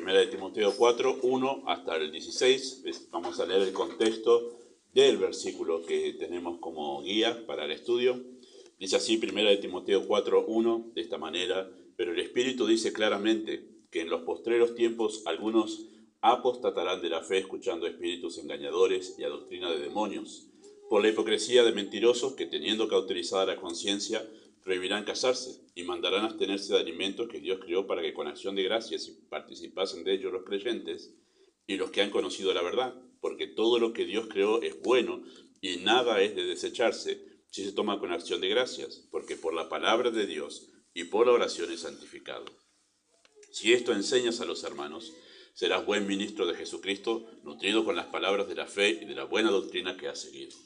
1 de Timoteo 4, 1 hasta el 16. Vamos a leer el contexto del versículo que tenemos como guía para el estudio. Dice así 1 de Timoteo 4, 1, de esta manera: pero el Espíritu dice claramente que en los postreros tiempos algunos apostatarán de la fe, escuchando espíritus engañadores y a doctrina de demonios, por la hipocresía de mentirosos que, teniendo cauterizada la conciencia, prohibirán casarse y mandarán abstenerse de alimentos que Dios creó para que con acción de gracias participasen de ellos los creyentes y los que han conocido la verdad, porque todo lo que Dios creó es bueno y nada es de desecharse si se toma con acción de gracias, porque por la palabra de Dios y por la oración es santificado. Si esto enseñas a los hermanos, serás buen ministro de Jesucristo, nutrido con las palabras de la fe y de la buena doctrina que has seguido.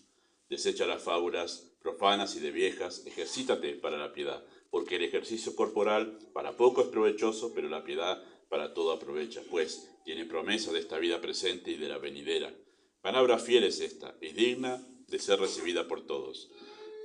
Desecha las fábulas profanas y de viejas, ejercítate para la piedad, porque el ejercicio corporal para poco es provechoso, pero la piedad para todo aprovecha, pues tiene promesa de esta vida presente y de la venidera. Palabra fiel es esta, y digna de ser recibida por todos,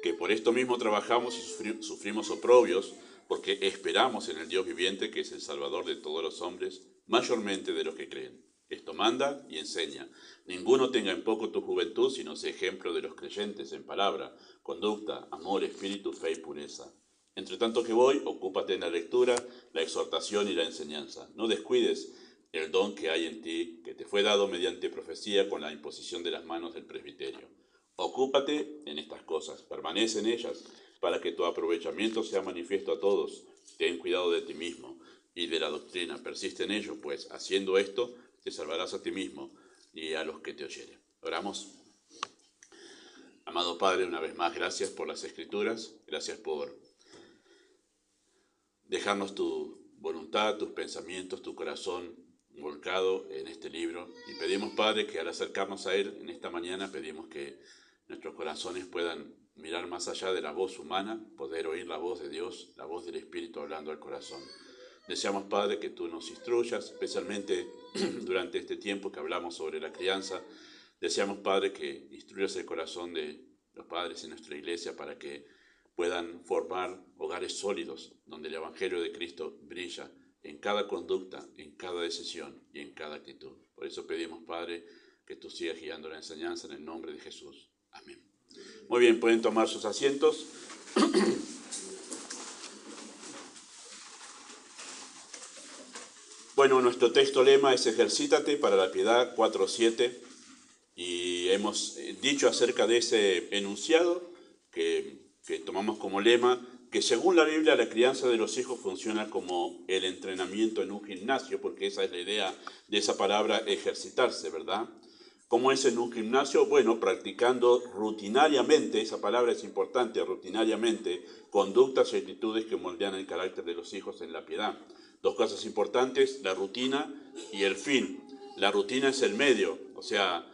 que por esto mismo trabajamos y sufrimos oprobios, porque esperamos en el Dios viviente, que es el Salvador de todos los hombres, mayormente de los que creen. Esto manda y enseña. Ninguno tenga en poco tu juventud, sino sea ejemplo de los creyentes en palabra, conducta, amor, espíritu, fe y pureza. Entre tanto que voy, ocúpate en la lectura, la exhortación y la enseñanza. No descuides el don que hay en ti, que te fue dado mediante profecía con la imposición de las manos del presbiterio. Ocúpate en estas cosas, permanece en ellas, para que tu aprovechamiento sea manifiesto a todos. Ten cuidado de ti mismo y de la doctrina, persiste en ello, pues haciendo esto te salvarás a ti mismo y a los que te oyeren. Oramos. Amado Padre, una vez más, gracias por las Escrituras, gracias por dejarnos tu voluntad, tus pensamientos, tu corazón volcado en este libro. Y pedimos, Padre, que al acercarnos a él en esta mañana, pedimos que nuestros corazones puedan mirar más allá de la voz humana, poder oír la voz de Dios, la voz del Espíritu hablando al corazón. Deseamos, Padre, que tú nos instruyas, especialmente durante este tiempo que hablamos sobre la crianza. Deseamos, Padre, que instruyas el corazón de los padres en nuestra iglesia para que puedan formar hogares sólidos, donde el Evangelio de Cristo brilla en cada conducta, en cada decisión y en cada actitud. Por eso pedimos, Padre, que tú sigas guiando la enseñanza en el nombre de Jesús. Amén. Muy bien, pueden tomar sus asientos. Bueno, nuestro texto lema es Ejercítate para la piedad 4:7, y hemos dicho acerca de ese enunciado que tomamos como lema, que según la Biblia la crianza de los hijos funciona como el entrenamiento en un gimnasio, porque esa es la idea de esa palabra ejercitarse, ¿verdad? ¿Cómo es en un gimnasio? Bueno, practicando rutinariamente, esa palabra es importante, rutinariamente, conductas y actitudes que moldean el carácter de los hijos en la piedad. Dos cosas importantes, la rutina y el fin. La rutina es el medio, o sea,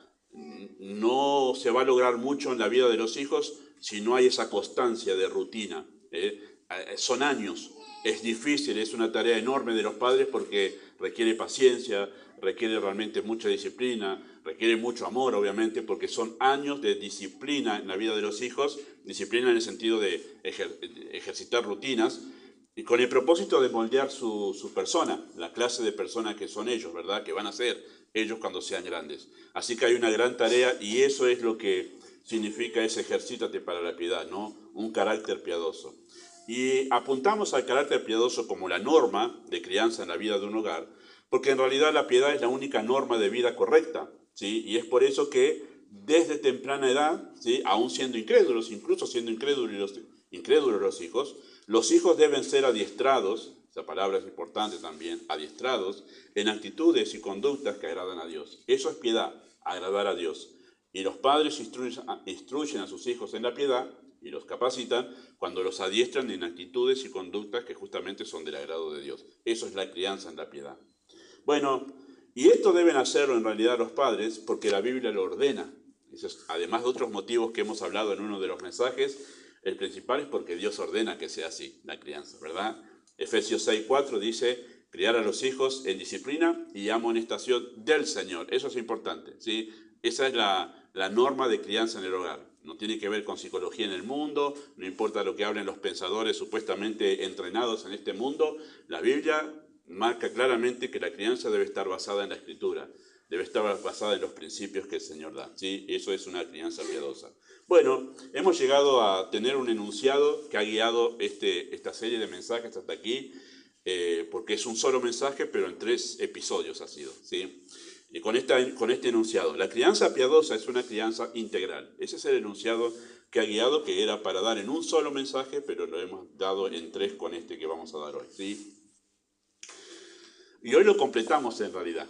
no se va a lograr mucho en la vida de los hijos si no hay esa constancia de rutina. Son años, es difícil, es una tarea enorme de los padres porque requiere paciencia, requiere realmente mucha disciplina, requiere mucho amor, obviamente, porque son años de disciplina en la vida de los hijos, disciplina en el sentido de ejercitar rutinas, y con el propósito de moldear su persona, la clase de persona que son ellos, ¿verdad?, que van a ser ellos cuando sean grandes. Así que hay una gran tarea, y eso es lo que significa ese ejercítate para la piedad, ¿no? Un carácter piadoso. Y apuntamos al carácter piadoso como la norma de crianza en la vida de un hogar, porque en realidad la piedad es la única norma de vida correcta, ¿sí? Y es por eso que desde temprana edad, ¿sí?, aún siendo incrédulos, incluso siendo incrédulos los hijos deben ser adiestrados, esa palabra es importante también, adiestrados en actitudes y conductas que agradan a Dios. Eso es piedad, agradar a Dios. Y los padres instruyen a sus hijos en la piedad y los capacitan cuando los adiestran en actitudes y conductas que justamente son del agrado de Dios. Eso es la crianza en la piedad. Bueno, y esto deben hacerlo en realidad los padres porque la Biblia lo ordena. Eso es, además de otros motivos que hemos hablado en uno de los mensajes, el principal es porque Dios ordena que sea así, la crianza, ¿verdad? Efesios 6:4 dice, criar a los hijos en disciplina y amonestación del Señor. Eso es importante, ¿sí? Esa es la norma de crianza en el hogar. No tiene que ver con psicología en el mundo, no importa lo que hablen los pensadores supuestamente entrenados en este mundo. La Biblia marca claramente que la crianza debe estar basada en la Escritura, debe estar basada en los principios que el Señor da, ¿sí? Eso es una crianza piadosa. Bueno, hemos llegado a tener un enunciado que ha guiado esta serie de mensajes hasta aquí, porque es un solo mensaje, pero en 3 episodios ha sido, ¿sí? Y con este enunciado, la crianza piadosa es una crianza integral. Ese es el enunciado que ha guiado, que era para dar en un solo mensaje, pero lo hemos dado en 3 con este que vamos a dar hoy, ¿sí? Y hoy lo completamos en realidad.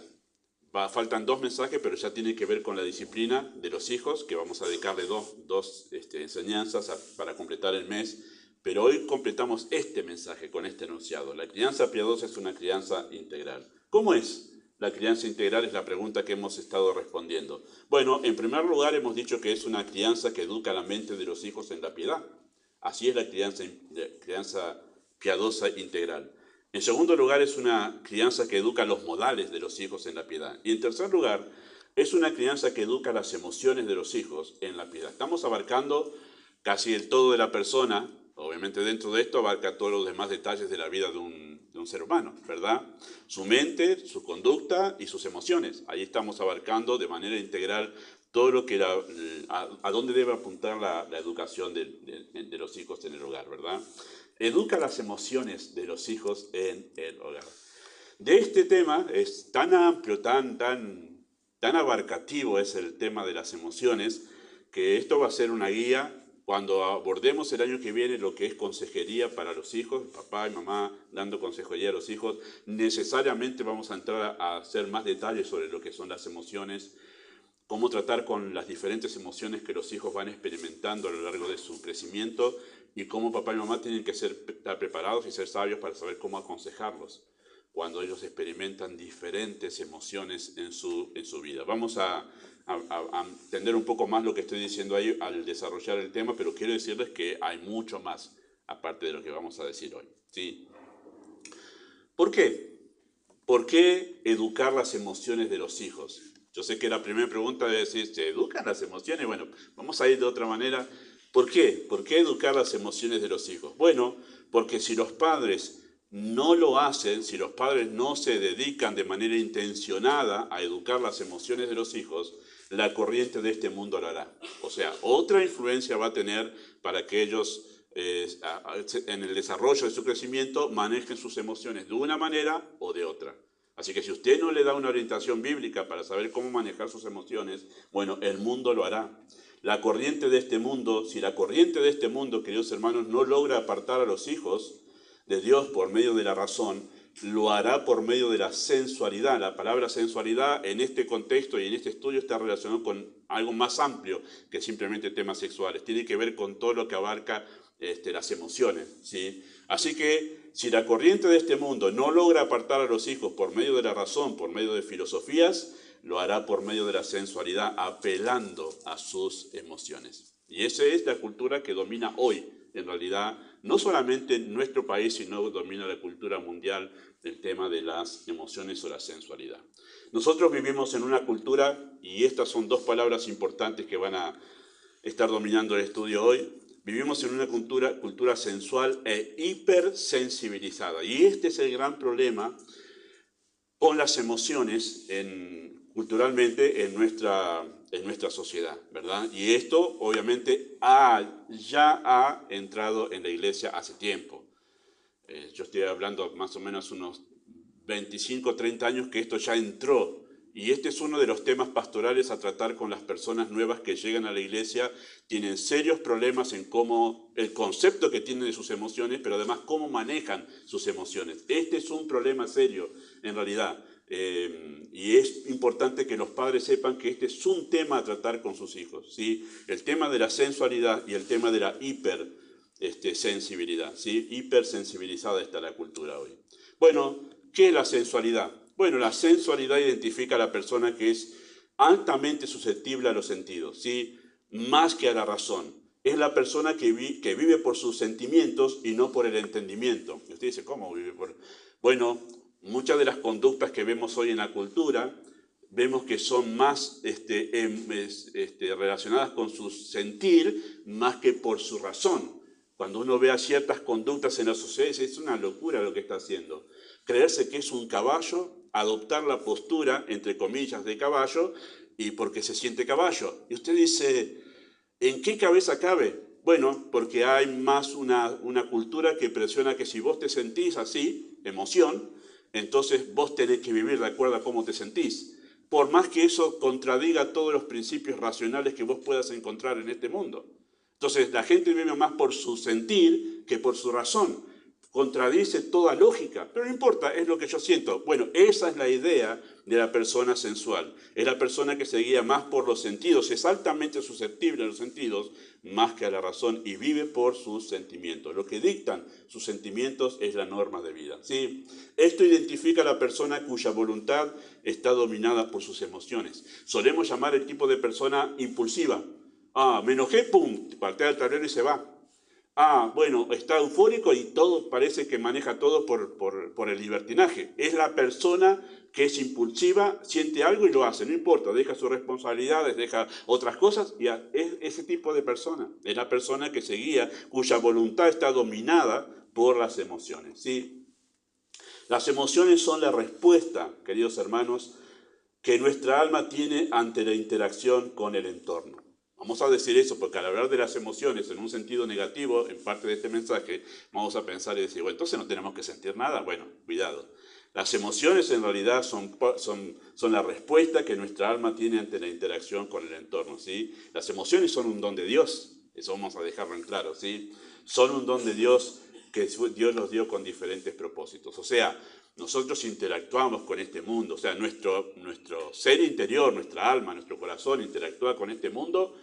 Faltan 2 mensajes, pero ya tiene que ver con la disciplina de los hijos, que vamos a dedicarle dos enseñanzas para completar el mes. Pero hoy completamos este mensaje con este enunciado. La crianza piadosa es una crianza integral. ¿Cómo es la crianza integral? Es la pregunta que hemos estado respondiendo. Bueno, en primer lugar hemos dicho que es una crianza que educa la mente de los hijos en la piedad. Así es la crianza piadosa integral. En segundo lugar, es una crianza que educa los modales de los hijos en la piedad. Y en tercer lugar, es una crianza que educa las emociones de los hijos en la piedad. Estamos abarcando casi el todo de la persona. Obviamente dentro de esto abarca todos los demás detalles de la vida de un ser humano, ¿verdad? Su mente, su conducta y sus emociones. Ahí estamos abarcando de manera integral todo lo que a dónde debe apuntar la educación de los hijos en el hogar, ¿verdad? Educa las emociones de los hijos en el hogar. De este tema es tan amplio, tan abarcativo es el tema de las emociones, que esto va a ser una guía cuando abordemos el año que viene lo que es consejería para los hijos, papá y mamá dando consejería a los hijos. Necesariamente vamos a entrar a hacer más detalles sobre lo que son las emociones, cómo tratar con las diferentes emociones que los hijos van experimentando a lo largo de su crecimiento y cómo papá y mamá tienen que estar preparados y ser sabios para saber cómo aconsejarlos cuando ellos experimentan diferentes emociones en su vida. Vamos a entender un poco más lo que estoy diciendo ahí al desarrollar el tema, pero quiero decirles que hay mucho más aparte de lo que vamos a decir hoy, ¿sí? ¿Por qué? ¿Por qué educar las emociones de los hijos? Yo sé que la primera pregunta es decir, ¿se educan las emociones? Bueno, vamos a ir de otra manera. ¿Por qué? ¿Por qué educar las emociones de los hijos? Bueno, porque si los padres no lo hacen, si los padres no se dedican de manera intencionada a educar las emociones de los hijos, la corriente de este mundo lo hará. O sea, otra influencia va a tener para que ellos en el desarrollo de su crecimiento manejen sus emociones de una manera o de otra. Así que si usted no le da una orientación bíblica para saber cómo manejar sus emociones, bueno, el mundo lo hará. La corriente de este mundo, si la corriente de este mundo, queridos hermanos, no logra apartar a los hijos de Dios por medio de la razón, lo hará por medio de la sensualidad. La palabra sensualidad en este contexto y en este estudio está relacionado con algo más amplio que simplemente temas sexuales. Tiene que ver con todo lo que abarca las emociones, ¿sí? Así que si la corriente de este mundo no logra apartar a los hijos por medio de la razón, por medio de filosofías, lo hará por medio de la sensualidad, apelando a sus emociones. Y esa es la cultura que domina hoy, en realidad, no solamente en nuestro país, sino domina la cultura mundial del tema de las emociones o la sensualidad. Nosotros vivimos en una cultura, y estas son 2 palabras importantes que van a estar dominando el estudio hoy. Vivimos en una cultura sensual e hipersensibilizada. Y este es el gran problema con las emociones culturalmente en nuestra sociedad, ¿verdad? Y esto obviamente ya ha entrado en la iglesia hace tiempo. Yo estoy hablando más o menos unos 25, 30 años que esto ya entró. Y este es uno de los temas pastorales a tratar con las personas nuevas que llegan a la iglesia. Tienen serios problemas en cómo, el concepto que tienen de sus emociones, pero además cómo manejan sus emociones. Este es un problema serio, en realidad. Y es importante que los padres sepan que este es un tema a tratar con sus hijos, ¿sí? El tema de la sensualidad y el tema de la hipersensibilidad, ¿sí? Hipersensibilizada está la cultura hoy. Bueno, ¿qué es la sensualidad? Bueno, la sensualidad identifica a la persona que es altamente susceptible a los sentidos, ¿sí? Más que a la razón. Es la persona que vive por sus sentimientos y no por el entendimiento. Y usted dice, ¿cómo vive por...? Bueno, muchas de las conductas que vemos hoy en la cultura, vemos que son más relacionadas con su sentir más que por su razón. Cuando uno ve a ciertas conductas en la sociedad, es una locura lo que está haciendo. creerse que es un caballo, adoptar la postura, entre comillas, de caballo, y porque se siente caballo. Y usted dice, ¿en qué cabeza cabe? Bueno, porque hay más una cultura que presiona que si vos te sentís así, emoción, entonces vos tenés que vivir de acuerdo a cómo te sentís. Por más que eso contradiga todos los principios racionales que vos puedas encontrar en este mundo. Entonces la gente vive más por su sentir que por su razón. Contradice toda lógica, pero no importa, es lo que yo siento. Bueno, esa es la idea de la persona sensual. Es la persona que se guía más por los sentidos, es altamente susceptible a los sentidos más que a la razón y vive por sus sentimientos. Lo que dictan sus sentimientos es la norma de vida. ¿Sí? Esto identifica a la persona cuya voluntad está dominada por sus emociones. Solemos llamar el tipo de persona impulsiva. Ah, me enojé, pum, patea el tablero y se va. Ah, bueno, está eufórico y todo parece que maneja todo por el libertinaje. Es la persona que es impulsiva, siente algo y lo hace, no importa, deja sus responsabilidades, deja otras cosas, y es ese tipo de persona. Es la persona que se guía, cuya voluntad está dominada por las emociones. ¿Sí? Las emociones son la respuesta, queridos hermanos, que nuestra alma tiene ante la interacción con el entorno. Vamos a decir eso porque al hablar de las emociones en un sentido negativo, en parte de este mensaje, vamos a pensar y decir, bueno, entonces no tenemos que sentir nada. Bueno, cuidado. Las emociones en realidad son la respuesta que nuestra alma tiene ante la interacción con el entorno. ¿Sí? Las emociones son un don de Dios, eso vamos a dejarlo en claro. ¿Sí? Son un don de Dios que Dios nos dio con diferentes propósitos. O sea, nosotros interactuamos con este mundo, o sea, nuestro ser interior, nuestra alma, nuestro corazón interactúa con este mundo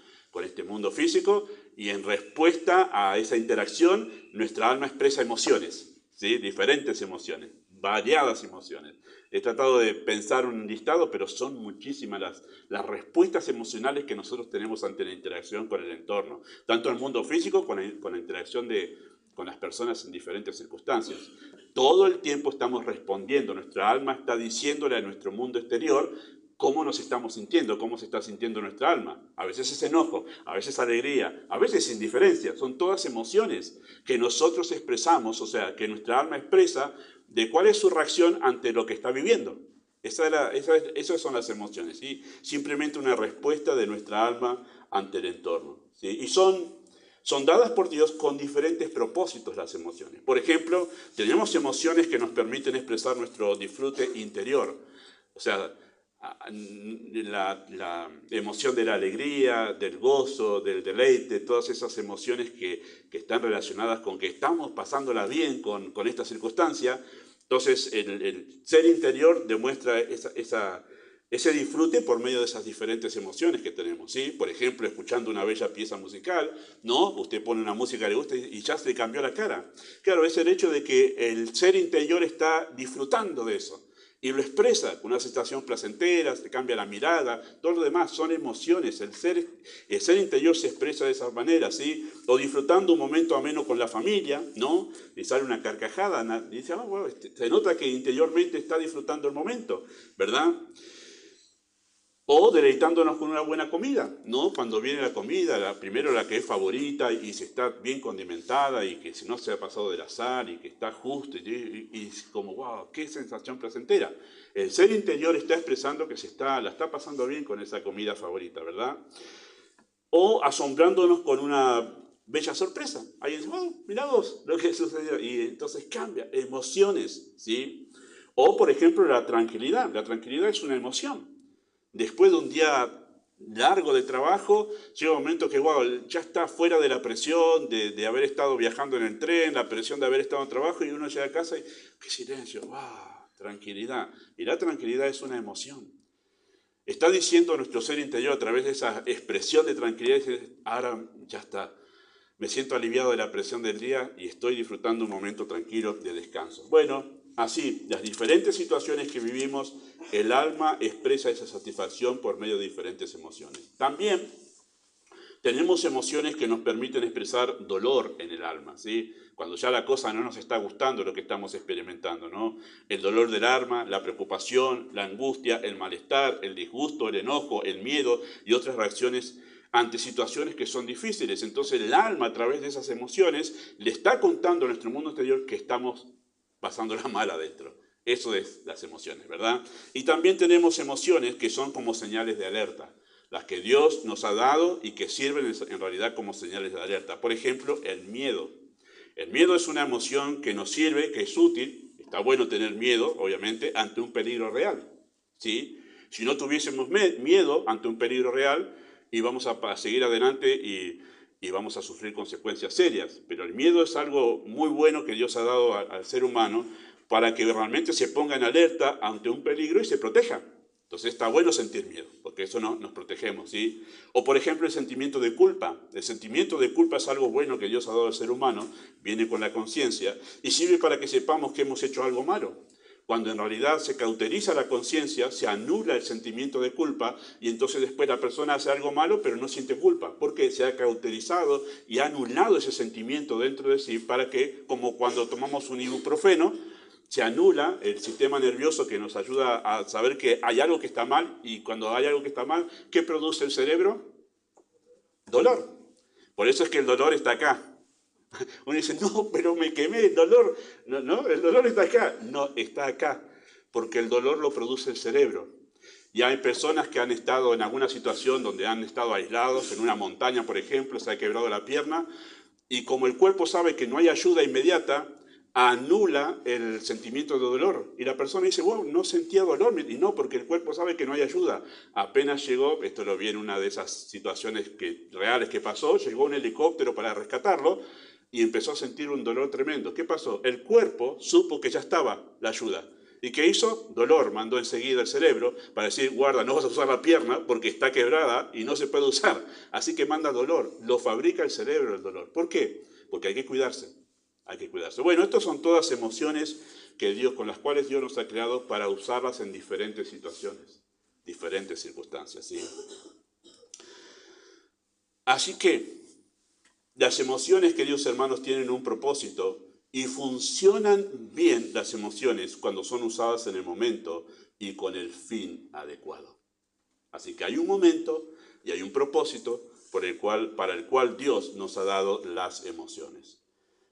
físico, y en respuesta a esa interacción, nuestra alma expresa emociones, ¿sí? Diferentes emociones, variadas emociones. He tratado de pensar un listado, pero son muchísimas las respuestas emocionales que nosotros tenemos ante la interacción con el entorno, tanto en el mundo físico, con la interacción con las personas en diferentes circunstancias. Todo el tiempo estamos respondiendo, nuestra alma está diciéndole a nuestro mundo exterior cómo nos estamos sintiendo, cómo se está sintiendo nuestra alma. A veces es enojo, a veces alegría, a veces indiferencia. Son todas emociones que nosotros expresamos, o sea, que nuestra alma expresa de cuál es su reacción ante lo que está viviendo. Esas son las emociones, ¿sí? Simplemente una respuesta de nuestra alma ante el entorno, ¿sí? Y son dadas por Dios con diferentes propósitos las emociones. Por ejemplo, tenemos emociones que nos permiten expresar nuestro disfrute interior. O sea, la emoción de la alegría, del gozo, del deleite, todas esas emociones que están relacionadas con que estamos pasándola bien con esta circunstancia. Entonces, el ser interior demuestra ese disfrute por medio de esas diferentes emociones que tenemos, ¿sí? Por ejemplo, escuchando una bella pieza musical, ¿no? Usted pone una música que le gusta y ya se le cambió la cara. Claro, es el hecho de que el ser interior está disfrutando de eso y lo expresa con una sensación placentera, se cambia la mirada, todo lo demás son emociones. El ser interior se expresa de esa manera, ¿sí? O disfrutando un momento ameno con la familia, ¿no? Y sale una carcajada, y dice, bueno, se nota que interiormente está disfrutando el momento, ¿verdad? O deleitándonos con una buena comida, ¿no? Cuando viene la comida, primero la que es favorita y se está bien condimentada y que si no se ha pasado de la sal y que está justo y como, wow, qué sensación placentera. El ser interior está expresando que la está pasando bien con esa comida favorita, ¿verdad? O asombrándonos con una bella sorpresa. Alguien dice, oh, mirá vos lo que sucedió. Y entonces cambia, emociones, ¿sí? O, por ejemplo, la tranquilidad. La tranquilidad es una emoción. Después de un día largo de trabajo, llega un momento que wow, ya está fuera de la presión de haber estado viajando en el tren, la presión de haber estado en trabajo, y uno llega a casa y qué silencio, wow, tranquilidad. Y la tranquilidad es una emoción. Está diciendo nuestro ser interior a través de esa expresión de tranquilidad, ahora ya está, me siento aliviado de la presión del día y estoy disfrutando un momento tranquilo de descanso. Bueno, así, las diferentes situaciones que vivimos, el alma expresa esa satisfacción por medio de diferentes emociones. También tenemos emociones que nos permiten expresar dolor en el alma, ¿sí? Cuando ya la cosa no nos está gustando lo que estamos experimentando, ¿no? El dolor del alma, la preocupación, la angustia, el malestar, el disgusto, el enojo, el miedo y otras reacciones ante situaciones que son difíciles. Entonces el alma, a través de esas emociones, le está contando a nuestro mundo exterior que estamos pasándola mal adentro, Eso es las emociones, ¿verdad? Y también tenemos emociones que son como señales de alerta, las que Dios nos ha dado y que sirven en realidad como señales de alerta. Por ejemplo, el miedo. El miedo es una emoción que nos sirve, que es útil. Está bueno tener miedo, obviamente, ante un peligro real, ¿sí? Si no tuviésemos miedo ante un peligro real, íbamos a seguir adelante y vamos a sufrir consecuencias serias. Pero el miedo es algo muy bueno que Dios ha dado al ser humano para que realmente se ponga en alerta ante un peligro y se proteja. Entonces está bueno sentir miedo, porque eso nos protegemos, ¿sí? O por ejemplo el sentimiento de culpa. El sentimiento de culpa es algo bueno que Dios ha dado al ser humano, viene con la conciencia y sirve para que sepamos que hemos hecho algo malo. Cuando en realidad se cauteriza la conciencia, se anula el sentimiento de culpa y entonces después la persona hace algo malo pero no siente culpa, porque se ha cauterizado y ha anulado ese sentimiento dentro de sí para que, como cuando tomamos un ibuprofeno, se anula el sistema nervioso que nos ayuda a saber que hay algo que está mal, y cuando hay algo que está mal, ¿qué produce el cerebro? Dolor. Por eso es que el dolor está acá. Uno dice, no, pero me quemé, el dolor. No, no, el dolor está acá. No, está acá, porque el dolor lo produce el cerebro. Y hay personas que han estado en alguna situación donde han estado aislados, en una montaña, por ejemplo, se ha quebrado la pierna, y como el cuerpo sabe que no hay ayuda inmediata, anula el sentimiento de dolor. Y la persona dice, wow, no sentía dolor. Y no, porque el cuerpo sabe que no hay ayuda. Apenas llegó, esto lo vi en una de esas situaciones reales que pasó, llegó un helicóptero para rescatarlo y empezó a sentir un dolor tremendo. ¿Qué pasó? El cuerpo supo que ya estaba la ayuda. ¿Y qué hizo? Dolor. Mandó enseguida el cerebro para decir, guarda, no vas a usar la pierna porque está quebrada y no se puede usar. Así que manda dolor. Lo fabrica el cerebro el dolor. ¿Por qué? Porque hay que cuidarse. Hay que cuidarse. Bueno, estas son todas emociones con las cuales Dios nos ha creado para usarlas en diferentes situaciones, diferentes circunstancias, ¿sí? Así que las emociones, queridos hermanos, tienen un propósito y funcionan bien las emociones cuando son usadas en el momento y con el fin adecuado. Así que hay un momento y hay un propósito para el cual Dios nos ha dado las emociones.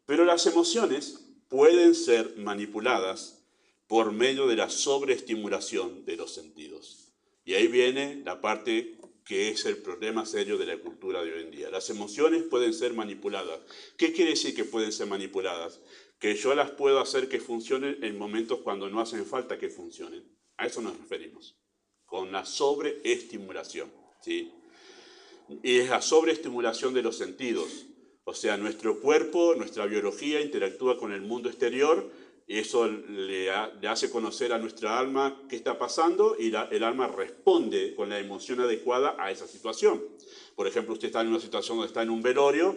Pero las emociones pueden ser manipuladas por medio de la sobreestimulación de los sentidos. Y ahí viene la parte que es el problema serio de la cultura de hoy en día. Las emociones pueden ser manipuladas. ¿Qué quiere decir que pueden ser manipuladas? Que yo las puedo hacer que funcionen en momentos cuando no hacen falta que funcionen. A eso nos referimos, con la sobreestimulación, ¿sí? Y es la sobreestimulación de los sentidos. O sea, nuestro cuerpo, nuestra biología interactúa con el mundo exterior y eso le hace conocer a nuestra alma qué está pasando y el alma responde con la emoción adecuada a esa situación. Por ejemplo, usted está en una situación donde está en un velorio,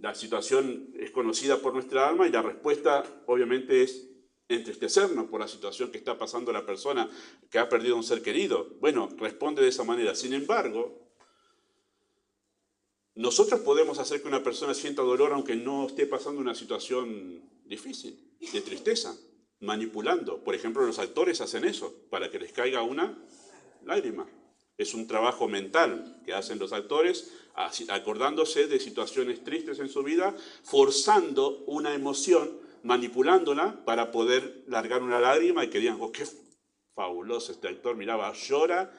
la situación es conocida por nuestra alma y la respuesta obviamente es entristecernos por la situación que está pasando la persona que ha perdido a un ser querido. Bueno, responde de esa manera. Sin embargo, nosotros podemos hacer que una persona sienta dolor aunque no esté pasando una situación difícil, de tristeza, manipulando. Por ejemplo, los actores hacen eso, para que les caiga una lágrima. Es un trabajo mental que hacen los actores, acordándose de situaciones tristes en su vida, forzando una emoción, manipulándola para poder largar una lágrima y que digan, oh, qué fabuloso este actor, miraba, llora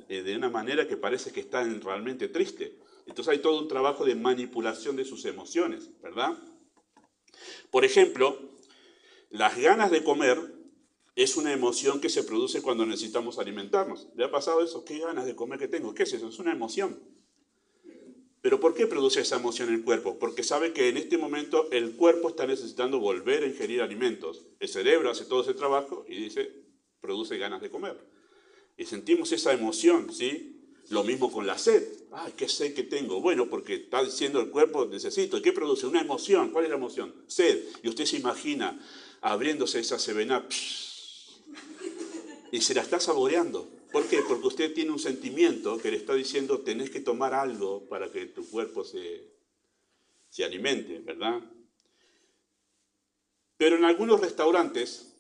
de una manera que parece que está realmente triste. Entonces hay todo un trabajo de manipulación de sus emociones, ¿verdad? Por ejemplo, las ganas de comer es una emoción que se produce cuando necesitamos alimentarnos. ¿Le ha pasado eso? ¿Qué ganas de comer que tengo? ¿Qué es eso? Es una emoción. ¿Pero por qué produce esa emoción el cuerpo? Porque sabe que en este momento el cuerpo está necesitando volver a ingerir alimentos. El cerebro hace todo ese trabajo y produce ganas de comer. Y sentimos esa emoción, ¿sí? Lo mismo con la sed. ¡Ay, qué sed que tengo! Bueno, porque está diciendo el cuerpo, necesito. ¿Qué produce? Una emoción. ¿Cuál es la emoción? Sed. Y usted se imagina abriéndose esa 7-Up y se la está saboreando. ¿Por qué? Porque usted tiene un sentimiento que le está diciendo, tenés que tomar algo para que tu cuerpo se alimente, ¿verdad? Pero en algunos restaurantes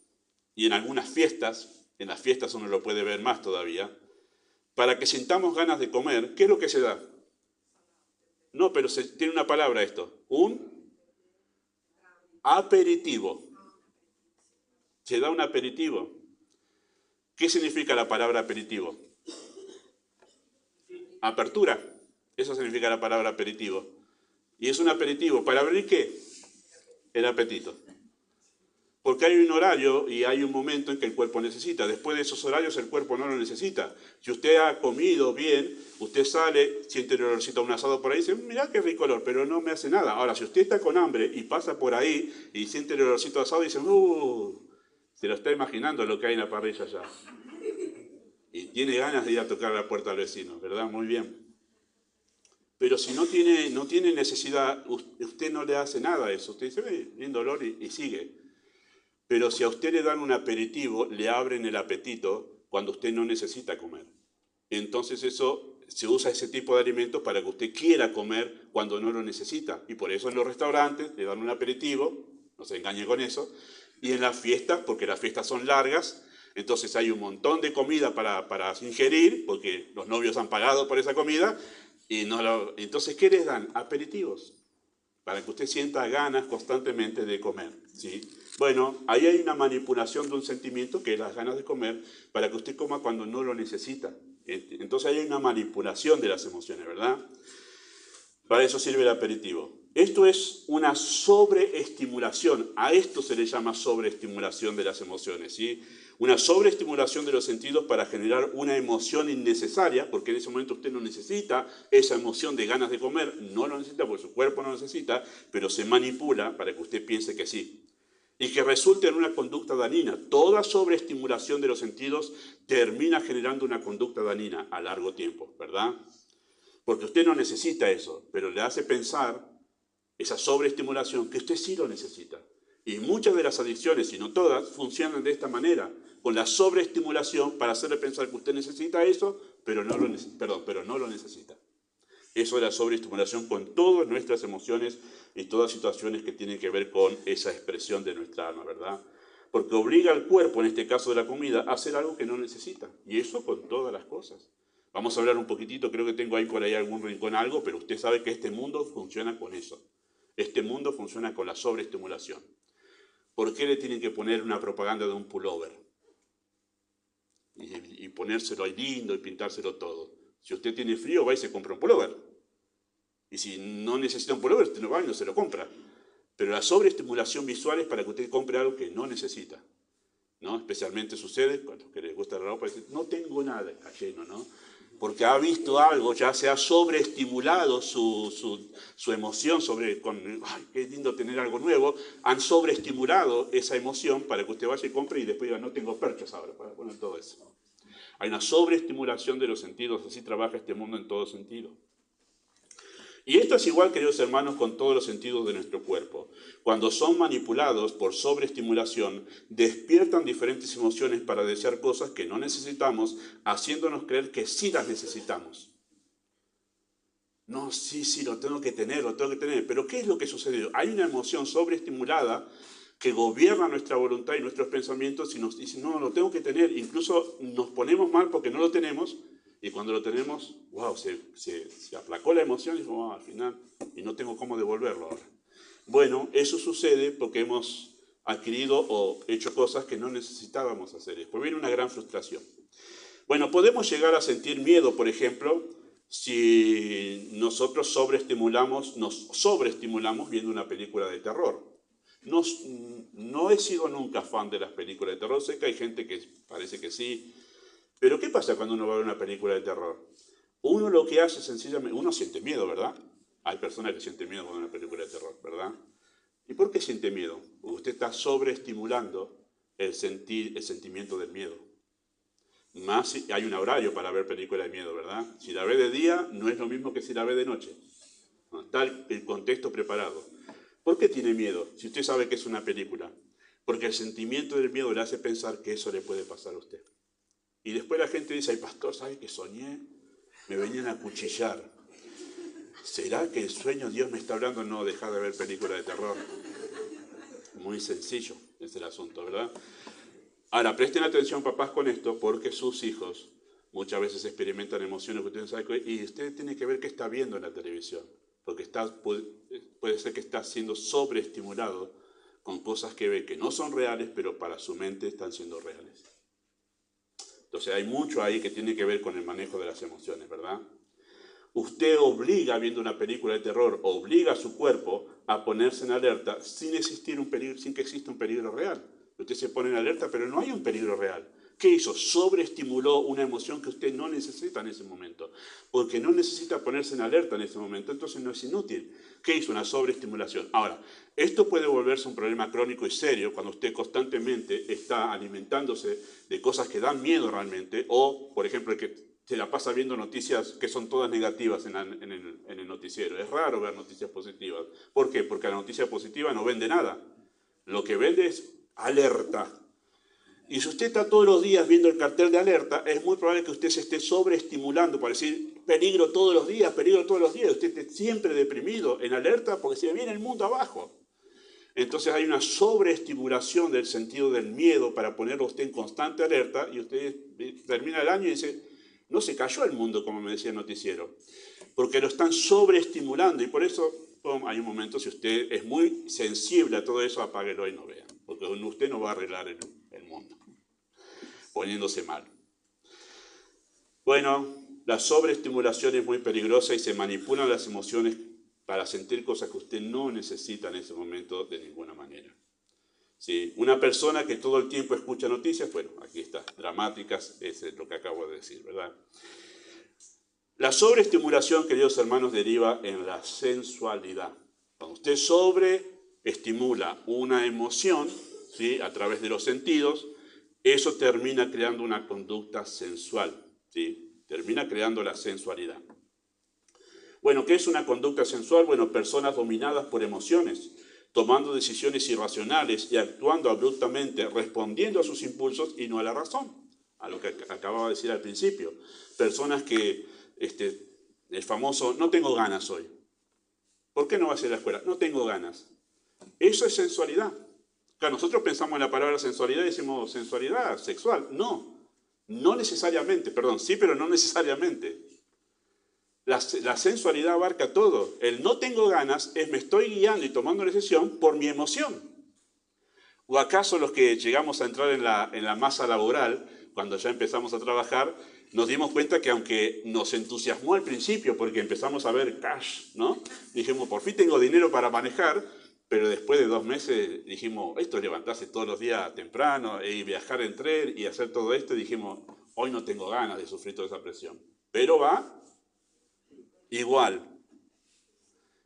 y en algunas fiestas, en las fiestas uno lo puede ver más todavía, para que sintamos ganas de comer, ¿qué es lo que se da? No, pero tiene una palabra esto, un aperitivo. se da un aperitivo. ¿Qué significa la palabra aperitivo? Apertura. Eso significa la palabra aperitivo. ¿Y es un aperitivo? ¿Para abrir qué? El apetito. Porque hay un horario y hay un momento en que el cuerpo necesita. Después de esos horarios el cuerpo no lo necesita. Si usted ha comido bien, usted sale, siente el olorcito a un asado por ahí y dice, mirá qué rico olor, pero no me hace nada. Ahora, si usted está con hambre y pasa por ahí y siente el olorcito a asado y dice, se lo está imaginando lo que hay en la parrilla allá. Y tiene ganas de ir a tocar la puerta al vecino, ¿verdad? Muy bien. Pero si no tiene necesidad, usted no le hace nada a eso. Usted dice, lindo olor y sigue. Pero si a usted le dan un aperitivo, le abren el apetito cuando usted no necesita comer. Entonces se usa ese tipo de alimentos para que usted quiera comer cuando no lo necesita. Y por eso en los restaurantes le dan un aperitivo, no se engañe con eso. Y en las fiestas, porque las fiestas son largas, entonces hay un montón de comida para ingerir, porque los novios han pagado por esa comida. Entonces, ¿qué les dan? Aperitivos, para que usted sienta ganas constantemente de comer, ¿sí? Bueno, ahí hay una manipulación de un sentimiento que es las ganas de comer para que usted coma cuando no lo necesita. Entonces ahí hay una manipulación de las emociones, ¿verdad? Para eso sirve el aperitivo. Esto es una sobreestimulación. A esto se le llama sobreestimulación de las emociones, ¿sí? Una sobreestimulación de los sentidos para generar una emoción innecesaria, porque en ese momento usted no necesita esa emoción de ganas de comer, no lo necesita porque su cuerpo no lo necesita, pero se manipula para que usted piense que sí. Y que resulte en una conducta dañina. Toda sobreestimulación de los sentidos termina generando una conducta dañina a largo tiempo, ¿verdad? Porque usted no necesita eso, pero le hace pensar esa sobreestimulación que usted sí lo necesita. Y muchas de las adicciones, si no todas, funcionan de esta manera, con la sobreestimulación para hacerle pensar que usted necesita eso, pero no lo necesita. Eso es la sobreestimulación con todas nuestras emociones y todas situaciones que tienen que ver con esa expresión de nuestra alma, ¿verdad? Porque obliga al cuerpo, en este caso de la comida, a hacer algo que no necesita. Y eso con todas las cosas. Vamos a hablar un poquitito, creo que tengo ahí por ahí algún rincón algo, pero usted sabe que este mundo funciona con eso. Este mundo funciona con la sobreestimulación. ¿Por qué le tienen que poner una propaganda de un pullover? Y ponérselo ahí lindo y pintárselo todo. Si usted tiene frío, va y se compra un pullover. Y si no necesita un pullover, usted no va y no se lo compra. Pero la sobreestimulación visual es para que usted compre algo que no necesita, ¿no? Especialmente sucede cuando los que les gusta la ropa, dicen, no tengo nada, está lleno, ¿no? Porque ha visto algo, ya se ha sobreestimulado su emoción ¡ay, qué lindo tener algo nuevo! Han sobreestimulado esa emoción para que usted vaya y compre y después diga, no tengo perchas ahora para poner todo eso. Hay una sobreestimulación de los sentidos, así trabaja este mundo en todo sentido. Y esto es igual, queridos hermanos, con todos los sentidos de nuestro cuerpo. Cuando son manipulados por sobreestimulación, despiertan diferentes emociones para desear cosas que no necesitamos, haciéndonos creer que sí las necesitamos. No, sí, lo tengo que tener. Pero ¿qué es lo que sucedió? Hay una emoción sobreestimulada que gobierna nuestra voluntad y nuestros pensamientos y nos dice, no, lo tengo que tener. Incluso nos ponemos mal porque no lo tenemos. Y cuando lo tenemos, wow, se aplacó la emoción y dijo, wow, al final, y no tengo cómo devolverlo ahora. Bueno, eso sucede porque hemos adquirido o hecho cosas que no necesitábamos hacer. Después viene una gran frustración. Bueno, podemos llegar a sentir miedo, por ejemplo, si nosotros nos sobreestimulamos viendo una película de terror. No he sido nunca fan de las películas de terror, sé que hay gente que parece que sí. Pero ¿qué pasa cuando uno va a ver una película de terror? Uno lo que hace sencillamente, uno siente miedo, ¿verdad? Hay personas que sienten miedo con una película de terror, ¿verdad? ¿Y por qué siente miedo? Porque usted está sobreestimulando el sentimiento del miedo. Más si hay un horario para ver películas de miedo, ¿verdad? Si la ve de día, no es lo mismo que si la ve de noche. No, está el contexto preparado. ¿Por qué tiene miedo? Si usted sabe que es una película. Porque el sentimiento del miedo le hace pensar que eso le puede pasar a usted. Y después la gente dice, ay pastor, ¿sabe que soñé? Me venían a acuchillar. ¿Será que el sueño Dios me está hablando? No, dejar de ver películas de terror. Muy sencillo es el asunto, ¿verdad? Ahora, presten atención, papás, con esto, porque sus hijos muchas veces experimentan emociones que ustedes saben, y usted tiene que ver qué está viendo en la televisión, porque puede ser que está siendo sobreestimulado con cosas que ve que no son reales, pero para su mente están siendo reales. Entonces hay mucho ahí que tiene que ver con el manejo de las emociones, ¿verdad? Usted obliga, viendo una película de terror, obliga a su cuerpo a ponerse en alerta sin existir un peligro, sin que exista un peligro real. Usted se pone en alerta, pero no hay un peligro real. ¿Qué hizo? Sobreestimuló una emoción que usted no necesita en ese momento, porque no necesita ponerse en alerta en ese momento, entonces no es inútil. ¿Qué hizo? Una sobreestimulación. Ahora, esto puede volverse un problema crónico y serio cuando usted constantemente está alimentándose de cosas que dan miedo realmente, o, por ejemplo, el que se la pasa viendo noticias que son todas negativas en el noticiero. Es raro ver noticias positivas. ¿Por qué? Porque la noticia positiva no vende nada. Lo que vende es alerta. Y si usted está todos los días viendo el cartel de alerta, es muy probable que usted se esté sobreestimulando para decir peligro todos los días, peligro todos los días. Usted esté siempre deprimido, en alerta, porque se viene el mundo abajo. Entonces hay una sobreestimulación del sentido del miedo para ponerlo usted en constante alerta y usted termina el año y dice, no se cayó el mundo, como me decía el noticiero, porque lo están sobreestimulando y por eso hay un momento, si usted es muy sensible a todo eso, apáguelo y no vea, porque usted no va a arreglar el mundo, poniéndose mal. Bueno, la sobreestimulación es muy peligrosa y se manipulan las emociones para sentir cosas que usted no necesita en ese momento de ninguna manera. ¿Sí? Una persona que todo el tiempo escucha noticias, bueno, aquí está, dramáticas, es lo que acabo de decir, ¿verdad? La sobreestimulación, queridos hermanos, deriva en la sensualidad. Cuando usted sobreestimula una emoción, ¿sí?, a través de los sentidos, eso termina creando una conducta sensual, ¿sí? Termina creando la sensualidad. Bueno, ¿qué es una conducta sensual? Bueno, personas dominadas por emociones, tomando decisiones irracionales y actuando abruptamente, respondiendo a sus impulsos y no a la razón, a lo que acababa de decir al principio. Personas que, el famoso, no tengo ganas hoy. ¿Por qué no vas a ir a la escuela? No tengo ganas. Eso es sensualidad. Claro, nosotros pensamos en la palabra sensualidad y decimos sensualidad sexual. No, no necesariamente, perdón, sí, pero no necesariamente. La sensualidad abarca todo. El no tengo ganas es me estoy guiando y tomando una decisión por mi emoción. ¿O acaso los que llegamos a entrar en la masa laboral, cuando ya empezamos a trabajar, nos dimos cuenta que aunque nos entusiasmó al principio porque empezamos a ver cash, ¿no? Dijimos, por fin tengo dinero para manejar, pero después de 2 meses dijimos, esto es levantarse todos los días temprano y viajar en tren y hacer todo esto, y dijimos, hoy no tengo ganas de sufrir toda esa presión. Pero va igual.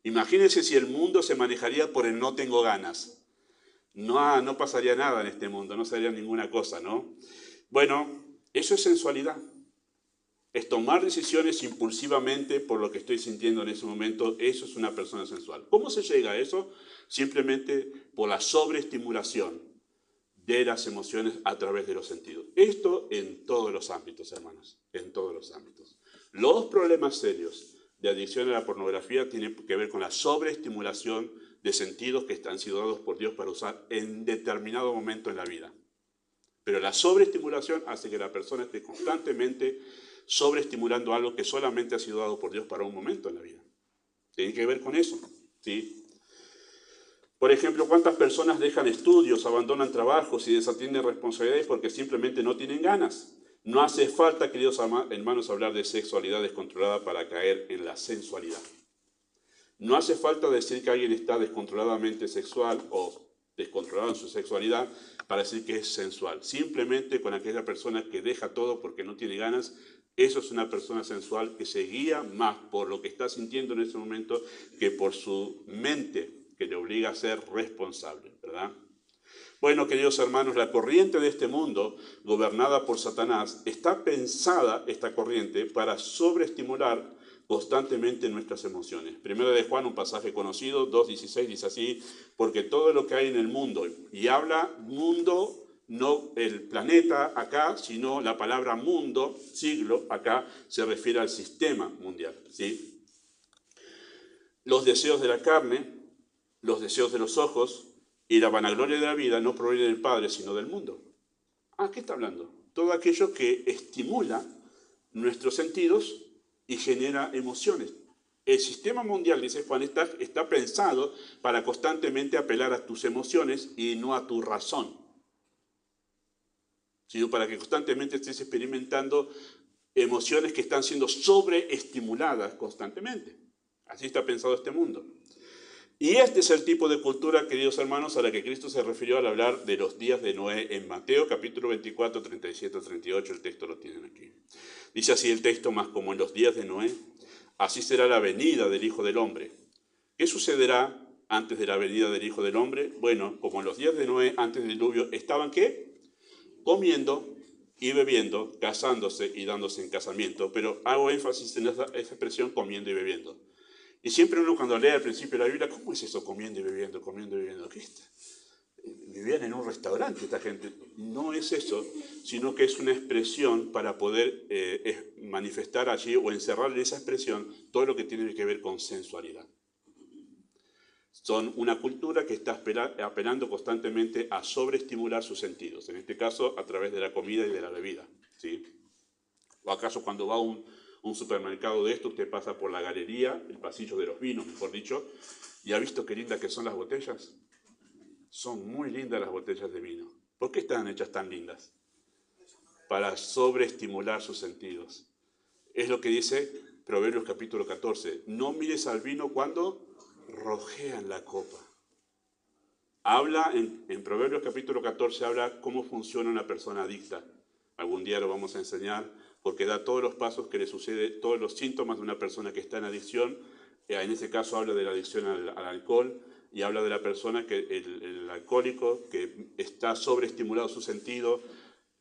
Imagínense si el mundo se manejaría por el no tengo ganas. No pasaría nada en este mundo, no sería ninguna cosa, ¿no? Bueno, eso es sensualidad. Es tomar decisiones impulsivamente por lo que estoy sintiendo en ese momento. Eso es una persona sensual. ¿Cómo se llega a eso? Simplemente por la sobreestimulación de las emociones a través de los sentidos. Esto en todos los ámbitos, hermanos, en todos los ámbitos. Los problemas serios de adicción a la pornografía tienen que ver con la sobreestimulación de sentidos que han sido dados por Dios para usar en determinado momento en la vida. Pero la sobreestimulación hace que la persona esté constantemente sobreestimulando algo que solamente ha sido dado por Dios para un momento en la vida. Tiene que ver con eso, ¿sí? Por ejemplo, ¿cuántas personas dejan estudios, abandonan trabajos y desatienden responsabilidades porque simplemente no tienen ganas? No hace falta, queridos hermanos, hablar de sexualidad descontrolada para caer en la sensualidad. No hace falta decir que alguien está descontroladamente sexual o descontrolado en su sexualidad para decir que es sensual. Simplemente con aquella persona que deja todo porque no tiene ganas, eso es una persona sensual que se guía más por lo que está sintiendo en ese momento que por su mente, que le obliga a ser responsable, ¿verdad? Bueno, queridos hermanos, la corriente de este mundo, gobernada por Satanás, está pensada, esta corriente, para sobreestimular constantemente nuestras emociones. Primero de Juan, un pasaje conocido, 2:16, dice así, porque todo lo que hay en el mundo, y habla mundo, no el planeta acá, sino la palabra mundo, siglo, acá se refiere al sistema mundial, ¿sí? Los deseos de la carne, los deseos de los ojos y la vanagloria de la vida no provienen del Padre, sino del mundo. ¿Qué está hablando? Todo aquello que estimula nuestros sentidos y genera emociones. El sistema mundial, dice Juan, está pensado para constantemente apelar a tus emociones y no a tu razón, sino para que constantemente estés experimentando emociones que están siendo sobreestimuladas constantemente. Así está pensado este mundo. Y este es el tipo de cultura, queridos hermanos, a la que Cristo se refirió al hablar de los días de Noé en Mateo capítulo 24, 37, 38, el texto lo tienen aquí. Dice así el texto: más como en los días de Noé, así será la venida del Hijo del Hombre. ¿Qué sucederá antes de la venida del Hijo del Hombre? Bueno, como en los días de Noé, antes del diluvio, estaban ¿qué? Comiendo y bebiendo, casándose y dándose en casamiento. Pero hago énfasis en esa expresión, comiendo y bebiendo. Y siempre uno cuando lee al principio de la Biblia, ¿cómo es eso? Comiendo y bebiendo, comiendo y bebiendo. ¿Qué es? Vivían en un restaurante esta gente. No es eso, sino que es una expresión para poder manifestar allí o encerrar en esa expresión todo lo que tiene que ver con sensualidad. Son una cultura que está apelando constantemente a sobreestimular sus sentidos, en este caso a través de la comida y de la bebida, ¿sí? ¿O acaso cuando va a un supermercado de esto, usted pasa por la galería, el pasillo de los vinos, mejor dicho, y ha visto qué lindas que son las botellas? Son muy lindas las botellas de vino. ¿Por qué están hechas tan lindas? Para sobreestimular sus sentidos. Es lo que dice Proverbios capítulo 14. No mires al vino cuando rojean la copa. Habla en Proverbios capítulo 14, habla cómo funciona una persona adicta. Algún día lo vamos a enseñar, porque da todos los pasos que le sucede, todos los síntomas de una persona que está en adicción. En ese caso habla de la adicción al alcohol, y habla de la persona, que el alcohólico, que está sobreestimulado su sentido,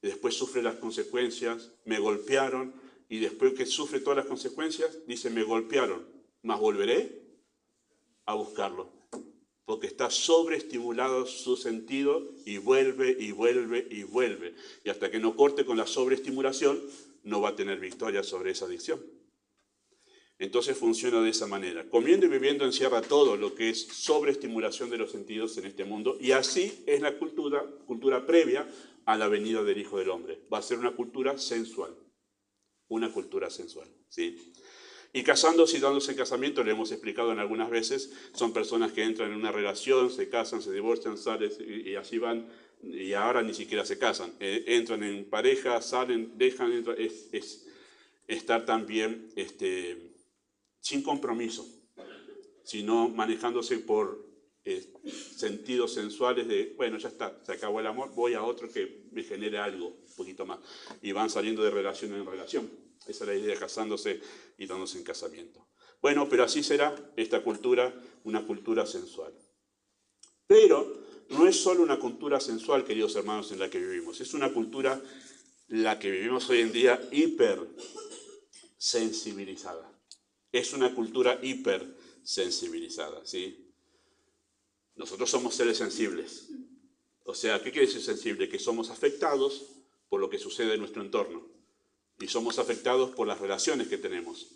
después sufre las consecuencias. Me golpearon, y después que sufre todas las consecuencias, dice: me golpearon, mas volveré a buscarlo, porque está sobreestimulado su sentido, y vuelve, y vuelve, y vuelve. Y hasta que no corte con la sobreestimulación, no va a tener victoria sobre esa adicción. Entonces funciona de esa manera. Comiendo y bebiendo encierra todo lo que es sobreestimulación de los sentidos en este mundo, y así es la cultura previa a la venida del Hijo del Hombre. Va a ser una cultura sensual, ¿sí? Y casándose y dándose en casamiento, le hemos explicado en algunas veces, son personas que entran en una relación, se casan, se divorcian, salen y así van, y ahora ni siquiera se casan. Entran en pareja, salen, dejan, entran, es estar también sin compromiso, sino manejándose por sentidos sensuales de, bueno, ya está, se acabó el amor, voy a otro que me genere algo, un poquito más. Y van saliendo de relación en relación. Esa es la idea, casándose y dándose en casamiento. Bueno, pero así será esta cultura, una cultura sensual. Pero no es solo una cultura sensual, queridos hermanos, en la que vivimos. Es una cultura, la que vivimos hoy en día, hipersensibilizada. Es una cultura hipersensibilizada, ¿sí? Nosotros somos seres sensibles. O sea, ¿qué quiere decir sensible? Que somos afectados por lo que sucede en nuestro entorno. Y somos afectados por las relaciones que tenemos.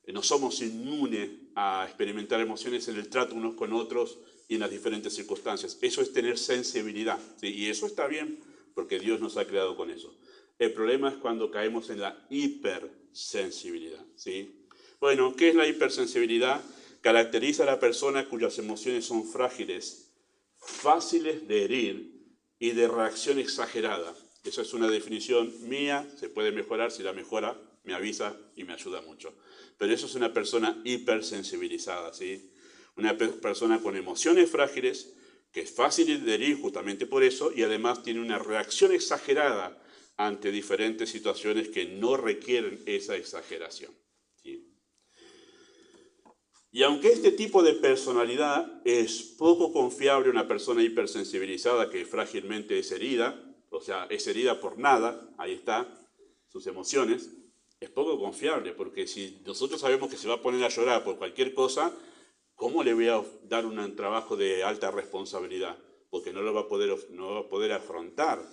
No somos inmunes a experimentar emociones en el trato unos con otros y en las diferentes circunstancias. Eso es tener sensibilidad, ¿sí? Y eso está bien, porque Dios nos ha creado con eso. El problema es cuando caemos en la hipersensibilidad, ¿sí? Bueno, ¿qué es la hipersensibilidad? Caracteriza a la persona cuyas emociones son frágiles, fáciles de herir y de reacción exagerada. Esa es una definición mía, se puede mejorar. Si la mejora, me avisa y me ayuda mucho. Pero eso es una persona hipersensibilizada, ¿sí? Una persona con emociones frágiles, que es fácil de herir justamente por eso, y además tiene una reacción exagerada ante diferentes situaciones que no requieren esa exageración, ¿sí? Y aunque este tipo de personalidad es poco confiable, una persona hipersensibilizada que frágilmente es herida, o sea, es herida por nada, ahí está, sus emociones, es poco confiable, porque si nosotros sabemos que se va a poner a llorar por cualquier cosa, ¿cómo le voy a dar un trabajo de alta responsabilidad? Porque no va a poder afrontar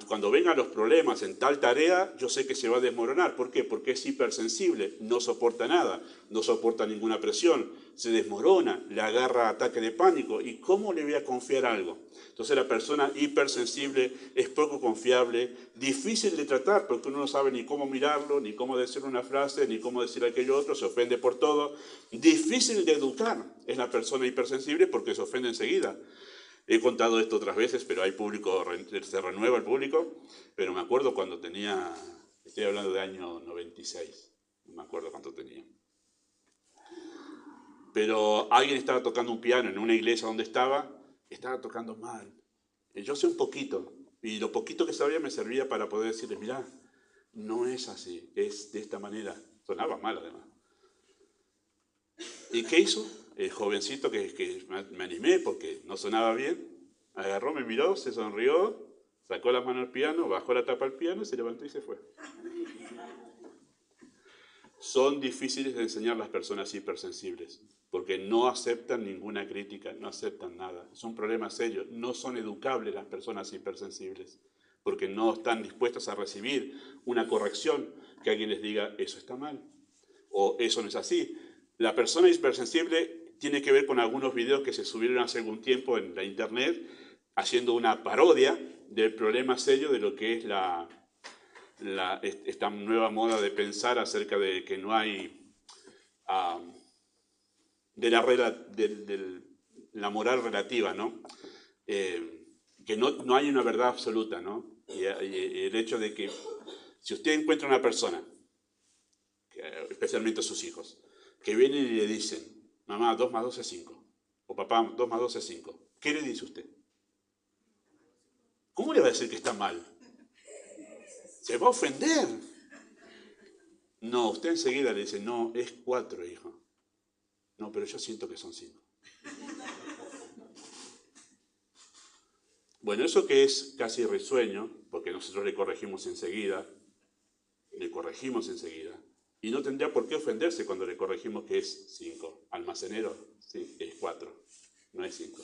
Cuando vengan los problemas en tal tarea, yo sé que se va a desmoronar. ¿Por qué? Porque es hipersensible, no soporta nada, no soporta ninguna presión, se desmorona, le agarra ataque de pánico. ¿Y cómo le voy a confiar algo? Entonces la persona hipersensible es poco confiable, difícil de tratar porque uno no sabe ni cómo mirarlo, ni cómo decir una frase, ni cómo decir aquello otro, se ofende por todo. Difícil de educar es la persona hipersensible porque se ofende enseguida. He contado esto otras veces, pero hay público, se renueva el público, pero me acuerdo cuando tenía, estoy hablando de año 96, no me acuerdo cuánto tenía. Pero alguien estaba tocando un piano en una iglesia donde estaba tocando mal. Yo sé un poquito, y lo poquito que sabía me servía para poder decirle, mirá, no es así, es de esta manera. Sonaba mal además. ¿Y qué hizo? El jovencito que me animé porque no sonaba bien, agarró, me miró, se sonrió, sacó la mano al piano, bajó la tapa al piano, se levantó y se fue. Son difíciles de enseñar las personas hipersensibles, porque no aceptan ninguna crítica, no aceptan nada. Es un problema serio. No son educables las personas hipersensibles, porque no están dispuestas a recibir una corrección, que alguien les diga, eso está mal, o eso no es así. La persona hipersensible tiene que ver con algunos videos que se subieron hace algún tiempo en la internet, haciendo una parodia del problema serio de lo que es esta nueva moda de pensar acerca de que no hay de la moral relativa, ¿no? Que no hay una verdad absoluta, ¿no? Y el hecho de que si usted encuentra una persona, especialmente a sus hijos, que vienen y le dicen, mamá, 2 más 2 es 5, o papá, 2 más 2 es 5, ¿qué le dice usted? ¿Cómo le va a decir que está mal? Se va a ofender. No, usted enseguida le dice, no, es 4, hijo. No, pero yo siento que son 5. Bueno, eso que es casi risueño, porque nosotros le corregimos enseguida, y no tendría por qué ofenderse cuando le corregimos que es 5. Almacenero, sí, es 4, no es 5.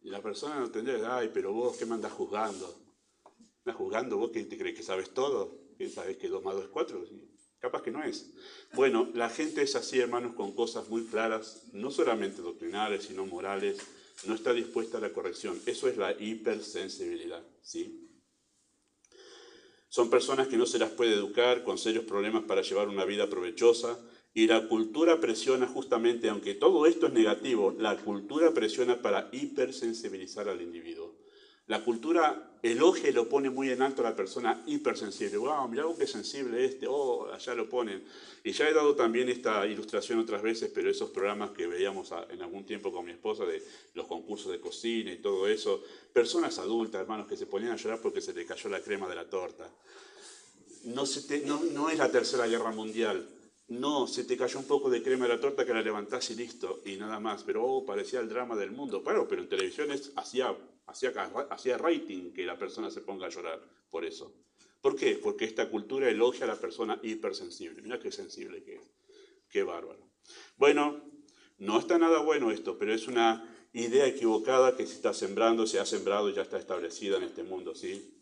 Y la persona no tendría, ay, pero vos, ¿qué me andás juzgando? ¿Me andás juzgando vos que te crees que sabes todo? ¿Que sabes que 2 más 2 es 4? Capaz que no es. Bueno, la gente es así, hermanos, con cosas muy claras, no solamente doctrinales, sino morales, no está dispuesta a la corrección. Eso es la hipersensibilidad, ¿sí? Son personas que no se las puede educar, con serios problemas para llevar una vida provechosa, y la cultura presiona justamente, aunque todo esto es negativo, la cultura presiona para hipersensibilizar al individuo. La cultura elogia y lo pone muy en alto a la persona hipersensible. ¡Wow! Mirá qué sensible este. ¡Oh! Allá lo ponen. Y ya he dado también esta ilustración otras veces, pero esos programas que veíamos en algún tiempo con mi esposa de los concursos de cocina y todo eso, personas adultas, hermanos, que se ponían a llorar porque se le cayó la crema de la torta. No es la Tercera Guerra Mundial. No, se te cayó un poco de crema de la torta que la levantás y listo, y nada más. Pero parecía el drama del mundo. Claro, pero en televisión hacía rating que la persona se ponga a llorar por eso. ¿Por qué? Porque esta cultura elogia a la persona hipersensible. Mira qué sensible que es. Qué bárbaro. Bueno, no está nada bueno esto, pero es una idea equivocada que se está sembrando, se ha sembrado y ya está establecida en este mundo, ¿sí?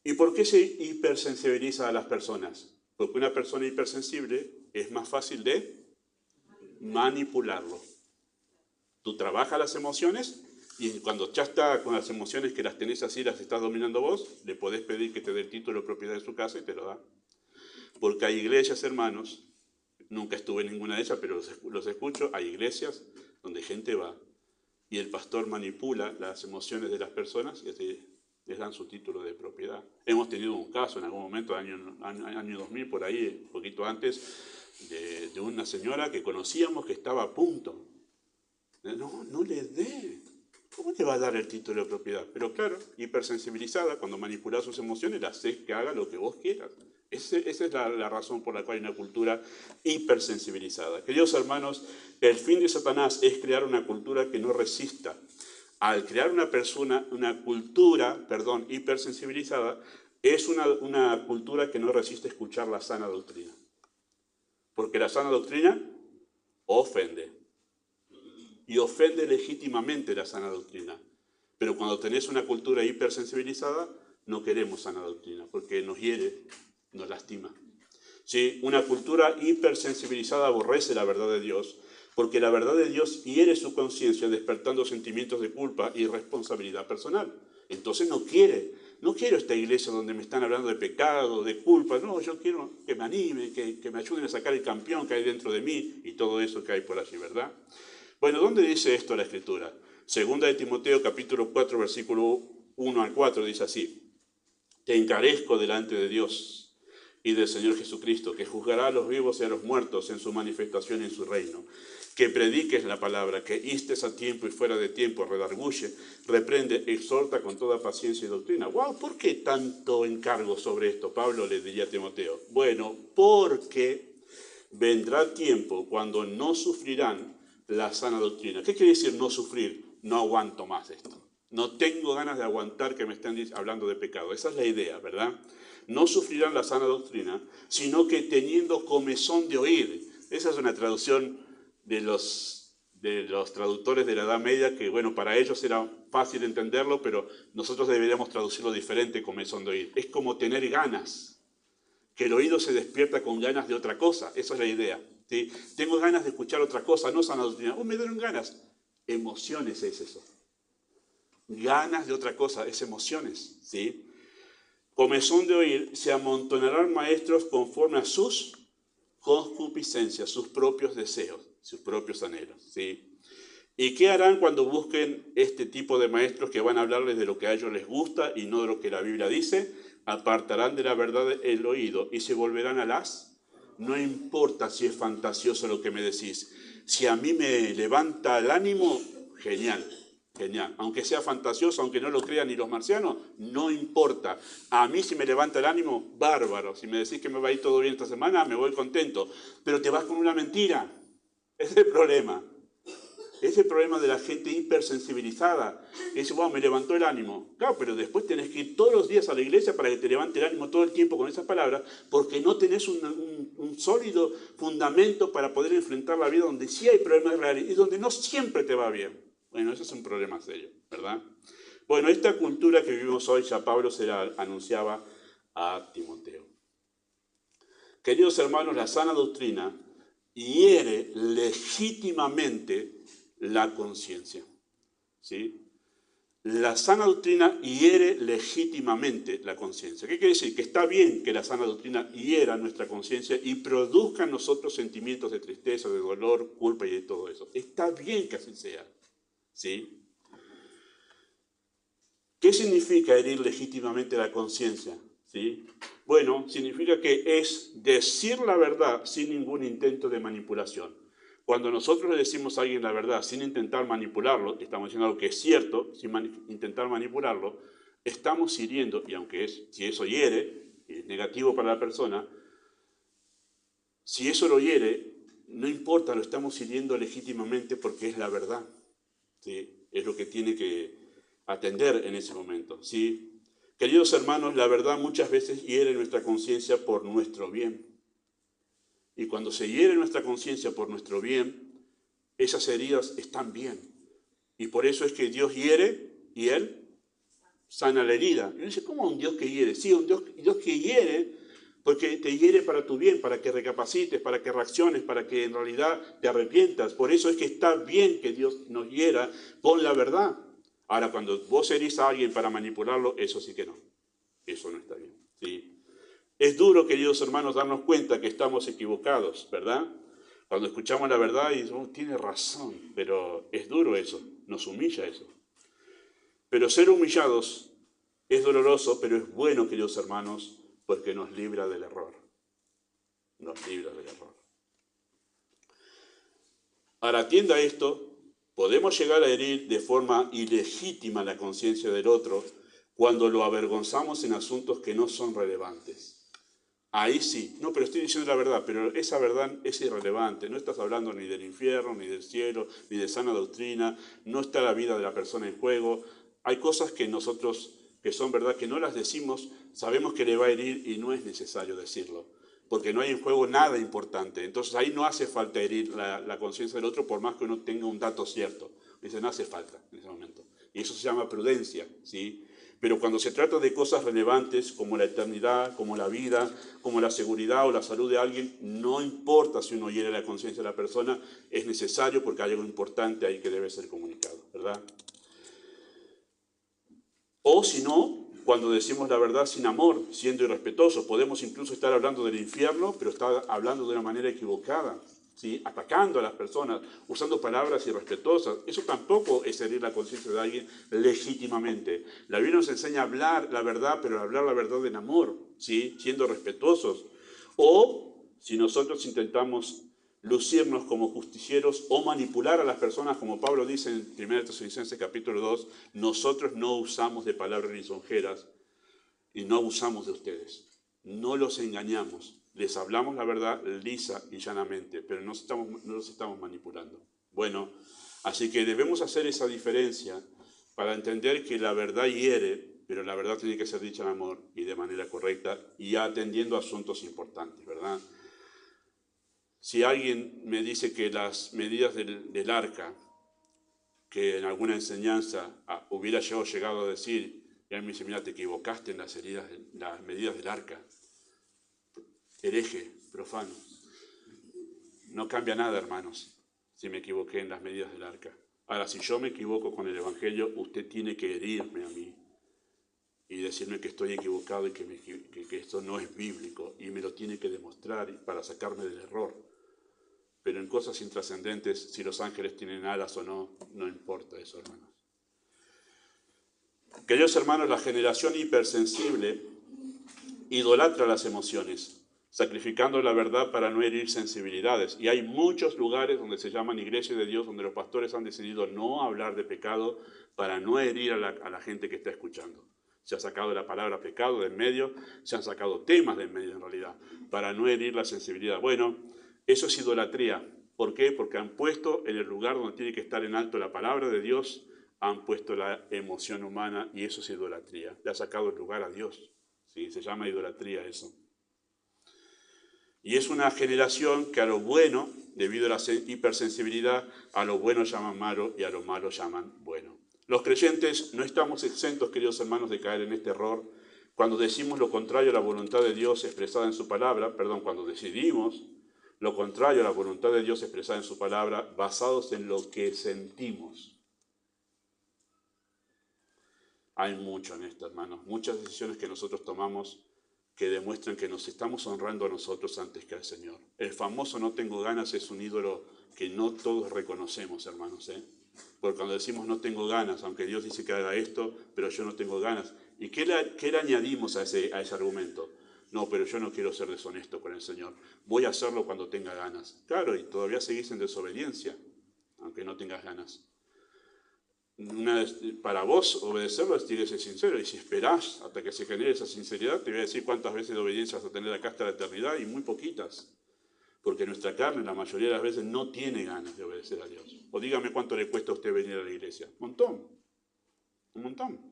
¿Y por qué se hipersensibiliza a las personas? Porque una persona hipersensible es más fácil de manipularlo. Tú trabajas las emociones y cuando ya está con las emociones que las tenés así, las estás dominando vos, le podés pedir que te dé el título de propiedad de su casa y te lo da. Porque hay iglesias, hermanos, nunca estuve en ninguna de ellas, pero los escucho, hay iglesias donde gente va y el pastor manipula las emociones de las personas y así les dan su título de propiedad. Hemos tenido un caso en algún momento, año 2000, por ahí, un poquito antes, de una señora que conocíamos que estaba a punto. No le dé. ¿Cómo te va a dar el título de propiedad? Pero claro, hipersensibilizada, cuando manipula sus emociones, la haces que haga lo que vos quieras. Esa es la razón por la cual hay una cultura hipersensibilizada. Queridos hermanos, el fin de Satanás es crear una cultura que no resista. Al crear una cultura hipersensibilizada, es una cultura que no resiste escuchar la sana doctrina. Porque la sana doctrina ofende. y ofende legítimamente la sana doctrina. Pero cuando tenés una cultura hipersensibilizada, no queremos sana doctrina, porque nos hiere, nos lastima. ¿Sí? Una cultura hipersensibilizada aborrece la verdad de Dios, porque la verdad de Dios hiere su conciencia, despertando sentimientos de culpa y responsabilidad personal. Entonces no quiero esta iglesia donde me están hablando de pecado, de culpa. No, yo quiero que me animen, que me ayuden a sacar el campeón que hay dentro de mí y todo eso que hay por allí, ¿verdad? Bueno, ¿dónde dice esto la Escritura? Segunda de Timoteo, capítulo 4, versículo 1 al 4, dice así: Te encarezco delante de Dios y del Señor Jesucristo, que juzgará a los vivos y a los muertos en su manifestación en su reino. Que prediques la palabra, que instes a tiempo y fuera de tiempo, redarguye, reprende, exhorta con toda paciencia y doctrina. ¡Wow! ¿Por qué tanto encargo sobre esto? Pablo le diría a Timoteo. Bueno, porque vendrá tiempo cuando no sufrirán la sana doctrina. ¿Qué quiere decir no sufrir? No aguanto más esto. No tengo ganas de aguantar que me estén hablando de pecado. Esa es la idea, ¿verdad? No sufrirán la sana doctrina, sino que teniendo comezón de oír. Esa es una traducción de los traductores de la Edad Media, que bueno, para ellos era fácil entenderlo, pero nosotros deberíamos traducirlo diferente, comezón de oír. Es como tener ganas, que el oído se despierta con ganas de otra cosa. Esa es la idea, ¿sí? Tengo ganas de escuchar otra cosa, no sana doctrina. Me dieron ganas. Emociones es eso. Ganas de otra cosa, es emociones, ¿sí? Comezón de oír, se amontonarán maestros conforme a sus concupiscencias, sus propios deseos, sus propios anhelos, ¿sí? ¿Y qué harán cuando busquen este tipo de maestros que van a hablarles de lo que a ellos les gusta y no de lo que la Biblia dice? Apartarán de la verdad el oído y se volverán a las... No importa si es fantasioso lo que me decís. Si a mí me levanta el ánimo, genial, genial. Aunque sea fantasioso, aunque no lo crean ni los marcianos, no importa. A mí si me levanta el ánimo, bárbaro. Si me decís que me va a ir todo bien esta semana, me voy contento. Pero te vas con una mentira. Ese es el problema. Es el problema de la gente hipersensibilizada. Que dice, wow, me levantó el ánimo. Claro, pero después tenés que ir todos los días a la iglesia para que te levante el ánimo todo el tiempo con esas palabras, porque no tenés un sólido fundamento para poder enfrentar la vida donde sí hay problemas reales y donde no siempre te va bien. Bueno, eso es un problema serio, ¿verdad? Bueno, esta cultura que vivimos hoy, ya Pablo se la anunciaba a Timoteo. Queridos hermanos, la sana doctrina hiere legítimamente la conciencia, ¿sí? La sana doctrina hiere legítimamente la conciencia. ¿Qué quiere decir? Que está bien que la sana doctrina hiera nuestra conciencia y produzca en nosotros sentimientos de tristeza, de dolor, culpa y de todo eso. Está bien que así sea, ¿sí? ¿Qué significa herir legítimamente la conciencia? ¿Sí? Bueno, significa que es decir la verdad sin ningún intento de manipulación. Cuando nosotros le decimos a alguien la verdad sin intentar manipularlo, estamos diciendo algo que es cierto, sin intentar manipularlo, estamos hiriendo, y aunque si eso hiere, es negativo para la persona, si eso lo hiere, no importa, lo estamos hiriendo legítimamente porque es la verdad, ¿sí? Es lo que tiene que atender en ese momento, ¿sí? Queridos hermanos, la verdad muchas veces hiere nuestra conciencia por nuestro bien. Y cuando se hiere nuestra conciencia por nuestro bien, esas heridas están bien. Y por eso es que Dios hiere y Él sana la herida. Y uno dice, ¿cómo un Dios que hiere? Sí, un Dios que hiere, porque te hiere para tu bien, para que recapacites, para que reacciones, para que en realidad te arrepientas. Por eso es que está bien que Dios nos hiera con la verdad. Ahora, cuando vos herís a alguien para manipularlo, eso sí que no. Eso no está bien, ¿sí? Es duro, queridos hermanos, darnos cuenta que estamos equivocados, ¿verdad? Cuando escuchamos la verdad y decimos, tiene razón, pero es duro eso, nos humilla eso. Pero ser humillados es doloroso, pero es bueno, queridos hermanos, porque nos libra del error. Nos libra del error. Ahora, atienda a esto, podemos llegar a herir de forma ilegítima la conciencia del otro cuando lo avergonzamos en asuntos que no son relevantes. Ahí sí, no, pero estoy diciendo la verdad, pero esa verdad es irrelevante. No estás hablando ni del infierno, ni del cielo, ni de sana doctrina, no está la vida de la persona en juego. Hay cosas que nosotros, que son verdad, que no las decimos, sabemos que le va a herir y no es necesario decirlo. porque no hay en juego nada importante. Entonces ahí no hace falta herir la conciencia del otro por más que uno tenga un dato cierto. Dice, no hace falta en ese momento. Y eso se llama prudencia, ¿sí? Pero cuando se trata de cosas relevantes como la eternidad, como la vida, como la seguridad o la salud de alguien, no importa si uno hiere la conciencia de la persona, es necesario porque hay algo importante ahí que debe ser comunicado, ¿verdad? O si no, cuando decimos la verdad sin amor, siendo irrespetuosos, podemos incluso estar hablando del infierno, pero estar hablando de una manera equivocada, ¿sí? Atacando a las personas, usando palabras irrespetuosas. Eso tampoco es herir la conciencia de alguien legítimamente. La Biblia nos enseña a hablar la verdad, pero a hablar la verdad en amor, ¿sí? Siendo respetuosos. O si nosotros intentamos lucirnos como justicieros o manipular a las personas, como Pablo dice en 1 Tesalonicenses capítulo 2, nosotros no usamos de palabras lisonjeras y no abusamos de ustedes. No los engañamos, les hablamos la verdad lisa y llanamente, pero no los estamos manipulando. Bueno, así que debemos hacer esa diferencia para entender que la verdad hiere, pero la verdad tiene que ser dicha en amor y de manera correcta y atendiendo a asuntos importantes, ¿verdad? Si alguien me dice que las medidas del arca, que en alguna enseñanza hubiera yo llegado a decir, y él me dice, mira, te equivocaste en las medidas del arca, hereje, profano. No cambia nada, hermanos, si me equivoqué en las medidas del arca. Ahora, si yo me equivoco con el Evangelio, usted tiene que herirme a mí y decirme que estoy equivocado y que esto no es bíblico, y me lo tiene que demostrar para sacarme del error. Pero en cosas intrascendentes, si los ángeles tienen alas o no, no importa eso, hermanos. Queridos hermanos, la generación hipersensible idolatra las emociones, sacrificando la verdad para no herir sensibilidades. Y hay muchos lugares donde se llaman iglesias de Dios, donde los pastores han decidido no hablar de pecado para no herir a la gente que está escuchando. Se ha sacado la palabra pecado de en medio, se han sacado temas de en medio en realidad, para no herir la sensibilidad. Bueno, eso es idolatría. ¿Por qué? Porque han puesto en el lugar donde tiene que estar en alto la palabra de Dios, han puesto la emoción humana y eso es idolatría. Le ha sacado el lugar a Dios. ¿Sí? Se llama idolatría eso. Y es una generación que a lo bueno, debido a la hipersensibilidad, a lo bueno llaman malo y a lo malo llaman bueno. Los creyentes no estamos exentos, queridos hermanos, de caer en este error cuando decimos lo contrario a la voluntad de Dios expresada en su palabra, cuando decidimos lo contrario a la voluntad de Dios expresada en su palabra, basados en lo que sentimos. Hay mucho en esto, hermanos, muchas decisiones que nosotros tomamos que demuestran que nos estamos honrando a nosotros antes que al Señor. El famoso no tengo ganas es un ídolo que no todos reconocemos, hermanos, Porque cuando decimos no tengo ganas, aunque Dios dice que haga esto, pero yo no tengo ganas. ¿Y qué le añadimos a ese argumento? No, pero yo no quiero ser deshonesto con el Señor. Voy a hacerlo cuando tenga ganas. Claro, y todavía seguís en desobediencia, aunque no tengas ganas. Para vos obedecerlo tiene que ser sincero, y si esperás hasta que se genere esa sinceridad, te voy a decir cuántas veces de obediencia vas a tener acá hasta la eternidad, y muy poquitas, porque nuestra carne la mayoría de las veces no tiene ganas de obedecer a Dios. O dígame cuánto le cuesta a usted venir a la iglesia. Un montón.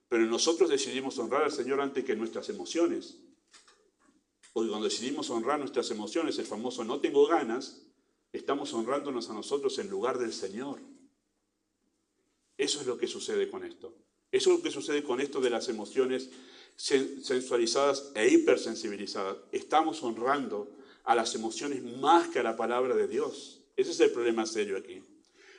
Pero nosotros decidimos honrar al Señor antes que nuestras emociones. Porque cuando decidimos honrar nuestras emociones, el famoso no tengo ganas, estamos honrándonos a nosotros en lugar del Señor. Eso es lo que sucede con esto. Eso es lo que sucede con esto de las emociones sensualizadas e hipersensibilizadas. Estamos honrando a las emociones más que a la palabra de Dios. Ese es el problema serio aquí.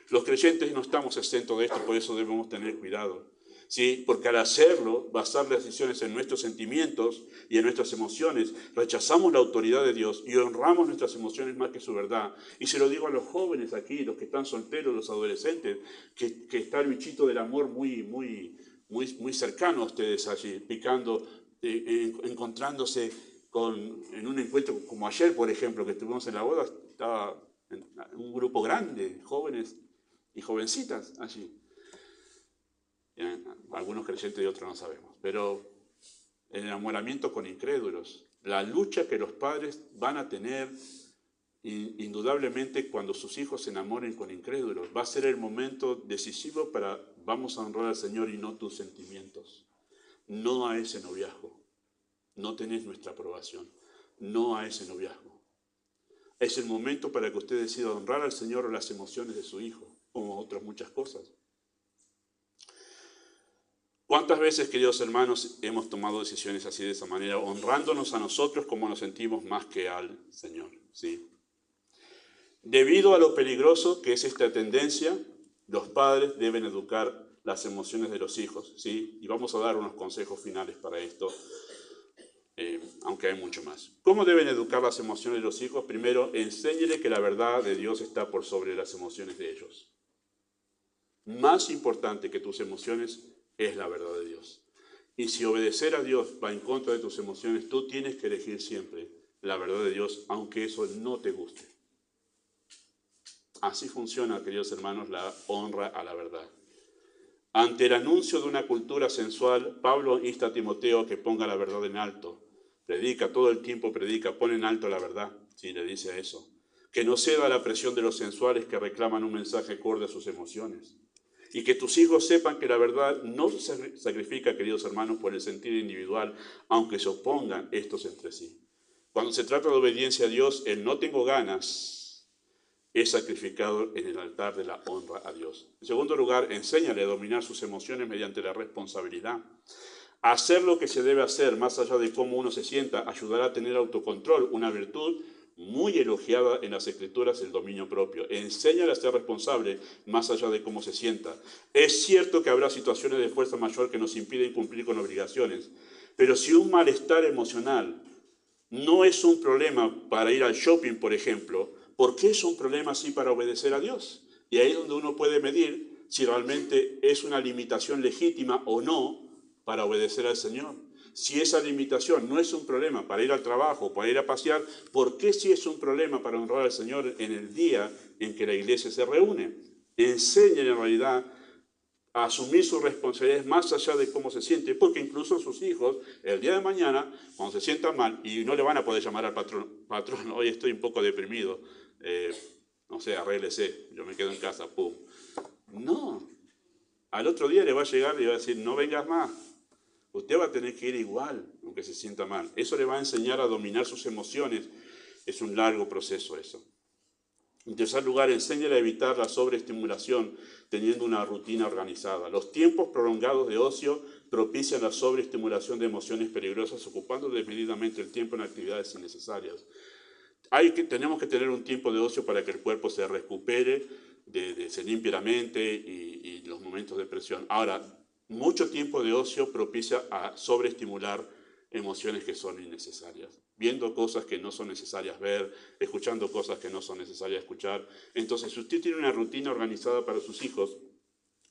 Los creyentes no estamos exentos de esto, por eso debemos tener cuidado. ¿Sí? Porque al hacerlo, basar las decisiones en nuestros sentimientos y en nuestras emociones, rechazamos la autoridad de Dios y honramos nuestras emociones más que su verdad. Y se lo digo a los jóvenes aquí, los que están solteros, los adolescentes, que está el bichito del amor muy cercano a ustedes allí, picando, encontrándose en un encuentro como ayer, por ejemplo, que estuvimos en la boda, estaba un grupo grande, jóvenes y jovencitas allí. Algunos creyentes y otros no sabemos, pero el enamoramiento con incrédulos, la lucha que los padres van a tener indudablemente cuando sus hijos se enamoren con incrédulos, va a ser el momento decisivo para vamos a honrar al Señor y no tus sentimientos, no a ese noviazgo, no tenés nuestra aprobación. no a ese noviazgo. Es el momento para que usted decida honrar al Señor o las emociones de su hijo, como otras muchas cosas. ¿Cuántas veces, queridos hermanos, hemos tomado decisiones así de esa manera, honrándonos a nosotros como nos sentimos más que al Señor? ¿Sí? Debido a lo peligroso que es esta tendencia, los padres deben educar las emociones de los hijos, ¿sí? Y vamos a dar unos consejos finales para esto, aunque hay mucho más. ¿Cómo deben educar las emociones de los hijos? Primero, enséñele que la verdad de Dios está por sobre las emociones de ellos. Más importante que tus emociones es la verdad de Dios. Y si obedecer a Dios va en contra de tus emociones, tú tienes que elegir siempre la verdad de Dios, aunque eso no te guste. Así funciona, queridos hermanos, la honra a la verdad. Ante el anuncio de una cultura sensual, Pablo insta a Timoteo a que ponga la verdad en alto. Predica, todo el tiempo predica, pone en alto la verdad, sí, le dice eso. Que no ceda a la presión de los sensuales que reclaman un mensaje acorde a sus emociones. Y que tus hijos sepan que la verdad no se sacrifica, queridos hermanos, por el sentido individual, aunque se opongan estos entre sí. Cuando se trata de obediencia a Dios, el no tengo ganas es sacrificado en el altar de la honra a Dios. En segundo lugar, enséñale a dominar sus emociones mediante la responsabilidad. Hacer lo que se debe hacer, más allá de cómo uno se sienta, ayudará a tener autocontrol, una virtud muy elogiada en las Escrituras, el dominio propio. Enséñale a ser responsable más allá de cómo se sienta. Es cierto que habrá situaciones de fuerza mayor que nos impiden cumplir con obligaciones, pero si un malestar emocional no es un problema para ir al shopping, por ejemplo, ¿por qué es un problema así para obedecer a Dios? Y ahí es donde uno puede medir si realmente es una limitación legítima o no para obedecer al Señor. Si esa limitación no es un problema para ir al trabajo, para ir a pasear, ¿por qué sí es un problema para honrar al Señor en el día en que la iglesia se reúne? Enseñen en realidad a asumir sus responsabilidades más allá de cómo se siente, porque incluso sus hijos, el día de mañana, cuando se sientan mal, y no le van a poder llamar al patrón, hoy estoy un poco deprimido, no sé, arréglese, yo me quedo en casa, pum. No, al otro día le va a llegar y le va a decir, no vengas más. Usted va a tener que ir igual, aunque se sienta mal. Eso le va a enseñar a dominar sus emociones. Es un largo proceso eso. En tercer lugar, enséñale a evitar la sobreestimulación teniendo una rutina organizada. Los tiempos prolongados de ocio propician la sobreestimulación de emociones peligrosas, ocupando desmedidamente el tiempo en actividades innecesarias. Tenemos que tener un tiempo de ocio para que el cuerpo se recupere, se limpie la mente y los momentos de presión. Ahora, mucho tiempo de ocio propicia a sobreestimular emociones que son innecesarias, viendo cosas que no son necesarias ver, escuchando cosas que no son necesarias escuchar. Entonces, si usted tiene una rutina organizada para sus hijos,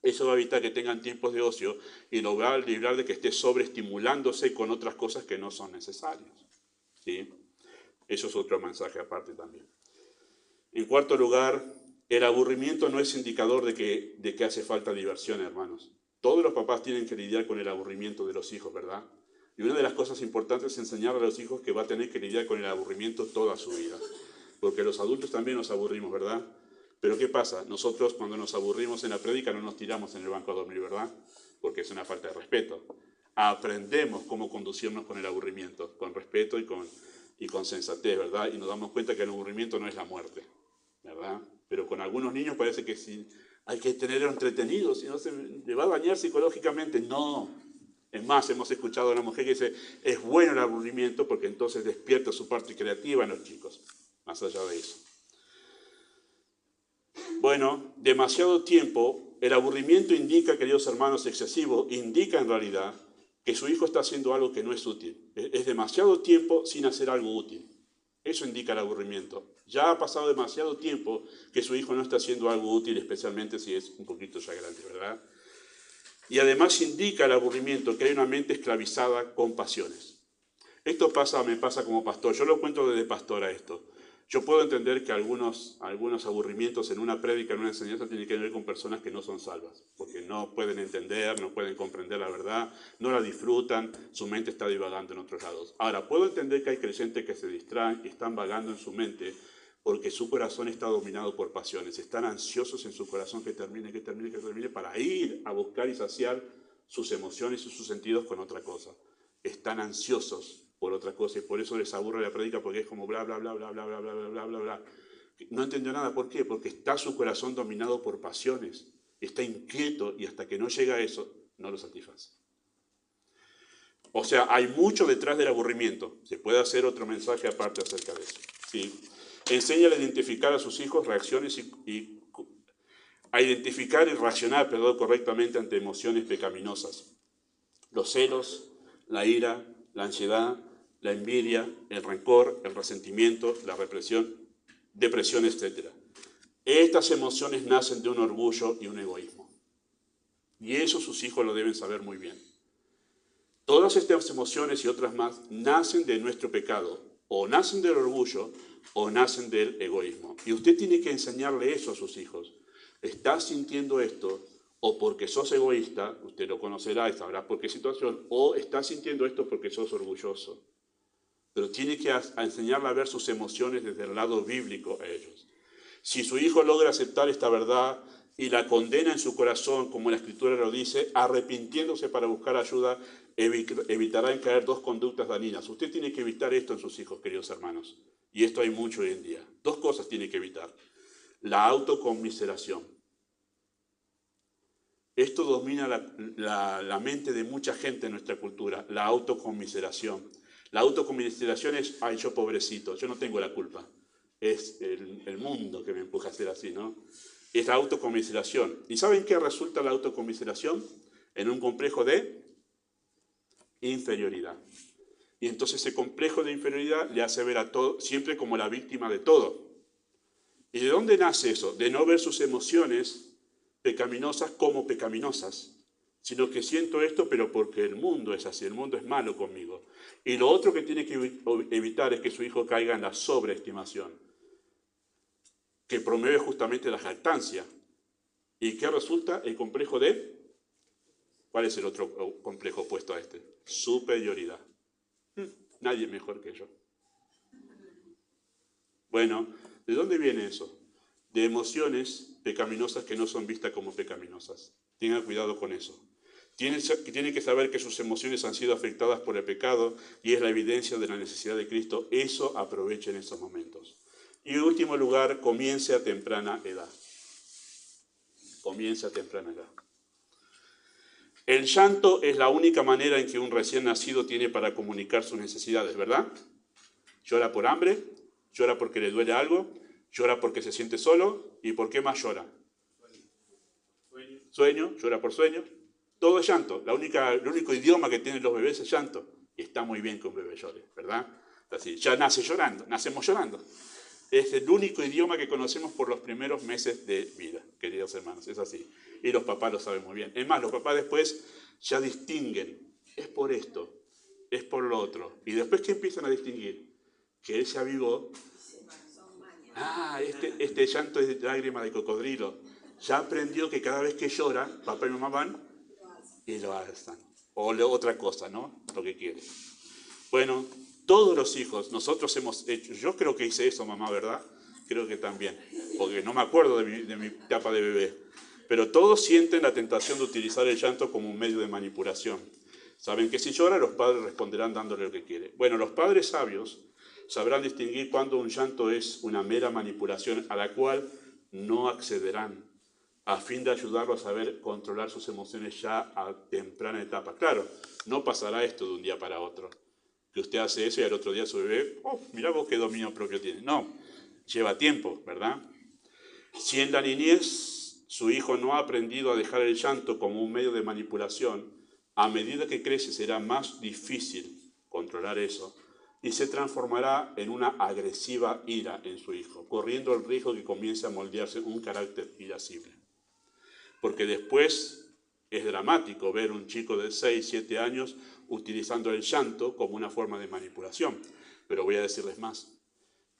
eso va a evitar que tengan tiempos de ocio y lo va a librar de que esté sobreestimulándose con otras cosas que no son necesarias. ¿Sí? Eso es otro mensaje aparte también. En cuarto lugar, el aburrimiento no es indicador de que hace falta diversión, hermanos. Todos los papás tienen que lidiar con el aburrimiento de los hijos, ¿verdad? Y una de las cosas importantes es enseñar a los hijos que va a tener que lidiar con el aburrimiento toda su vida. Porque los adultos también nos aburrimos, ¿verdad? Pero ¿qué pasa? Nosotros cuando nos aburrimos en la prédica no nos tiramos en el banco a dormir, ¿verdad? Porque es una falta de respeto. Aprendemos cómo conducirnos con el aburrimiento, con respeto y con sensatez, ¿verdad? Y nos damos cuenta que el aburrimiento no es la muerte, ¿verdad? Pero con algunos niños parece que si hay que tenerlo entretenido, si no le va a dañar psicológicamente. No. Es más, hemos escuchado a una mujer que dice, es bueno el aburrimiento porque entonces despierta su parte creativa en los chicos, más allá de eso. Bueno, demasiado tiempo, el aburrimiento indica, queridos hermanos, excesivo, indica en realidad que su hijo está haciendo algo que no es útil. Es demasiado tiempo sin hacer algo útil. Eso indica el aburrimiento. Ya ha pasado demasiado tiempo que su hijo no está haciendo algo útil, especialmente si es un poquito ya grande, ¿verdad? Y además indica el aburrimiento que hay una mente esclavizada con pasiones. Esto me pasa como pastor. Yo lo cuento desde pastor a esto. Yo puedo entender que algunos aburrimientos en una prédica, en una enseñanza, tienen que ver con personas que no son salvas, porque no pueden entender, no pueden comprender la verdad, no la disfrutan, su mente está divagando en otros lados. Ahora, puedo entender que hay creyentes que se distraen y están vagando en su mente porque su corazón está dominado por pasiones, están ansiosos en su corazón que termine, para ir a buscar y saciar sus emociones y sus sentidos con otra cosa. Están ansiosos por otra cosa y por eso les aburre la prédica porque es como bla, bla, bla, bla, bla, bla, bla, bla, bla, bla, bla. No entendió nada. ¿Por qué? Porque está su corazón dominado por pasiones. Está inquieto y hasta que no llega a eso, no lo satisface. O sea, hay mucho detrás del aburrimiento. Se puede hacer otro mensaje aparte acerca de eso. ¿Sí? Enséñale a identificar a sus hijos reacciones a identificar y reaccionar, correctamente ante emociones pecaminosas. Los celos, la ira, la ansiedad, la envidia, el rencor, el resentimiento, la represión, depresión, etc. Estas emociones nacen de un orgullo y un egoísmo. Y eso sus hijos lo deben saber muy bien. Todas estas emociones y otras más nacen de nuestro pecado, o nacen del orgullo, o nacen del egoísmo. Y usted tiene que enseñarle eso a sus hijos. ¿Estás sintiendo esto? O porque sos egoísta, usted lo conocerá y sabrá por qué situación, o estás sintiendo esto porque sos orgulloso. Pero tiene que enseñarle a ver sus emociones desde el lado bíblico a ellos. Si su hijo logra aceptar esta verdad y la condena en su corazón, como la Escritura lo dice, arrepintiéndose para buscar ayuda, evitará en caer dos conductas dañinas. Usted tiene que evitar esto en sus hijos, queridos hermanos. Y esto hay mucho hoy en día. Dos cosas tiene que evitar. La autoconmiseración. Esto domina la mente de mucha gente en nuestra cultura, la autoconmiseración. La autoconmiseración es, ay, yo pobrecito, yo no tengo la culpa. Es el mundo que me empuja a ser así, ¿no? Es la autoconmiseración. ¿Y saben qué resulta la autoconmiseración? En un complejo de inferioridad. Y entonces ese complejo de inferioridad le hace ver a todo siempre como la víctima de todo. ¿Y de dónde nace eso? De no ver sus emociones pecaminosas como pecaminosas, sino que siento esto, pero porque el mundo es así, el mundo es malo conmigo. Y lo otro que tiene que evitar es que su hijo caiga en la sobreestimación, que promueve justamente la jactancia. ¿Y qué resulta? El complejo de... ¿Cuál es el otro complejo opuesto a este? Superioridad. Nadie mejor que yo. Bueno, ¿de dónde viene eso? De emociones pecaminosas que no son vistas como pecaminosas. Tengan cuidado con eso. Tienen que saber que sus emociones han sido afectadas por el pecado y es la evidencia de la necesidad de Cristo. Eso aprovechen esos momentos. Y en último lugar, comience a temprana edad. Comience a temprana edad. El llanto es la única manera en que un recién nacido tiene para comunicar sus necesidades, ¿verdad? Llora por hambre, llora porque le duele algo, llora porque se siente solo, ¿y por qué más llora? Sueño, llora por sueño. Todo es llanto. El único idioma que tienen los bebés es llanto. Y está muy bien que un bebé llore, ¿verdad? Así, ya nace llorando, nacemos llorando. Es el único idioma que conocemos por los primeros meses de vida, queridos hermanos, es así. Y los papás lo saben muy bien. Es más, los papás después ya distinguen, es por esto, es por lo otro. Y después, ¿qué empiezan a distinguir? Que él se avivó. Ah, este llanto es de lágrima de cocodrilo. Ya aprendió que cada vez que llora, papá y mamá van y lo alzan. O otra cosa, ¿no? Lo que quiere. Bueno, todos los hijos, nosotros hemos hecho, yo creo que hice eso, mamá, ¿verdad? Creo que también, porque no me acuerdo de mi etapa de bebé. Pero todos sienten la tentación de utilizar el llanto como un medio de manipulación. Saben que si llora, los padres responderán dándole lo que quiere. Bueno, los padres sabios sabrán distinguir cuando un llanto es una mera manipulación a la cual no accederán, a fin de ayudarlos a saber controlar sus emociones ya a temprana etapa. Claro, no pasará esto de un día para otro, que usted hace eso y al otro día su bebé, oh, mirá vos qué dominio propio tiene. No, lleva tiempo, ¿verdad? Si en la niñez su hijo no ha aprendido a dejar el llanto como un medio de manipulación, a medida que crece será más difícil controlar eso y se transformará en una agresiva ira en su hijo, corriendo el riesgo que comience a moldearse un carácter irascible. Porque después es dramático ver un chico de 6, 7 años utilizando el llanto como una forma de manipulación. Pero voy a decirles más.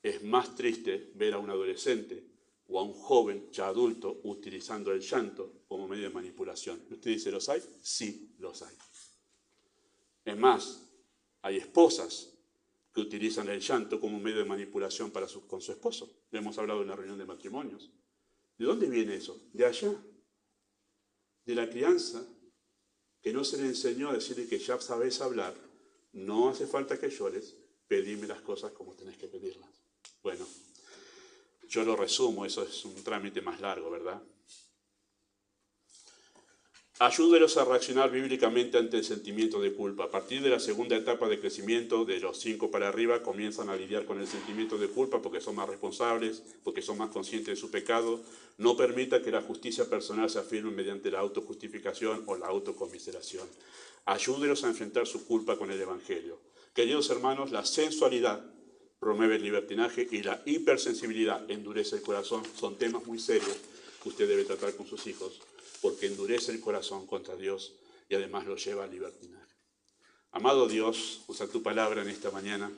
Es más triste ver a un adolescente o a un joven ya adulto utilizando el llanto como medio de manipulación. ¿Usted dice, los hay? Sí, los hay. Es más, hay esposas que utilizan el llanto como un medio de manipulación con su esposo. Lo hemos hablado en la reunión de matrimonios. ¿De dónde viene eso? De allá. De la crianza, que no se le enseñó a decirle que ya sabes hablar No hace falta que llores, pedime las cosas como tenés que pedirlas. Bueno, yo lo resumo, eso es un trámite más largo, ¿verdad? Ayúdelos a reaccionar bíblicamente ante el sentimiento de culpa. A partir de la segunda etapa de crecimiento, de los 5 para arriba, comienzan a lidiar con el sentimiento de culpa porque son más responsables, porque son más conscientes de su pecado. No permita que la justicia personal se afirme mediante la autojustificación o la autocomiseración. Ayúdelos a enfrentar su culpa con el Evangelio. Queridos hermanos, la sensualidad promueve el libertinaje y la hipersensibilidad endurece el corazón. Son temas muy serios que usted debe tratar con sus hijos, porque endurece el corazón contra Dios y además lo lleva al libertinaje. Amado Dios, usa tu palabra en esta mañana.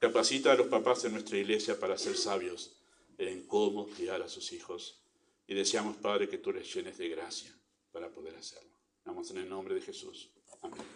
Capacita a los papás de nuestra iglesia para ser sabios en cómo criar a sus hijos. Y deseamos, Padre, que tú les llenes de gracia para poder hacerlo. Vamos en el nombre de Jesús. Amén.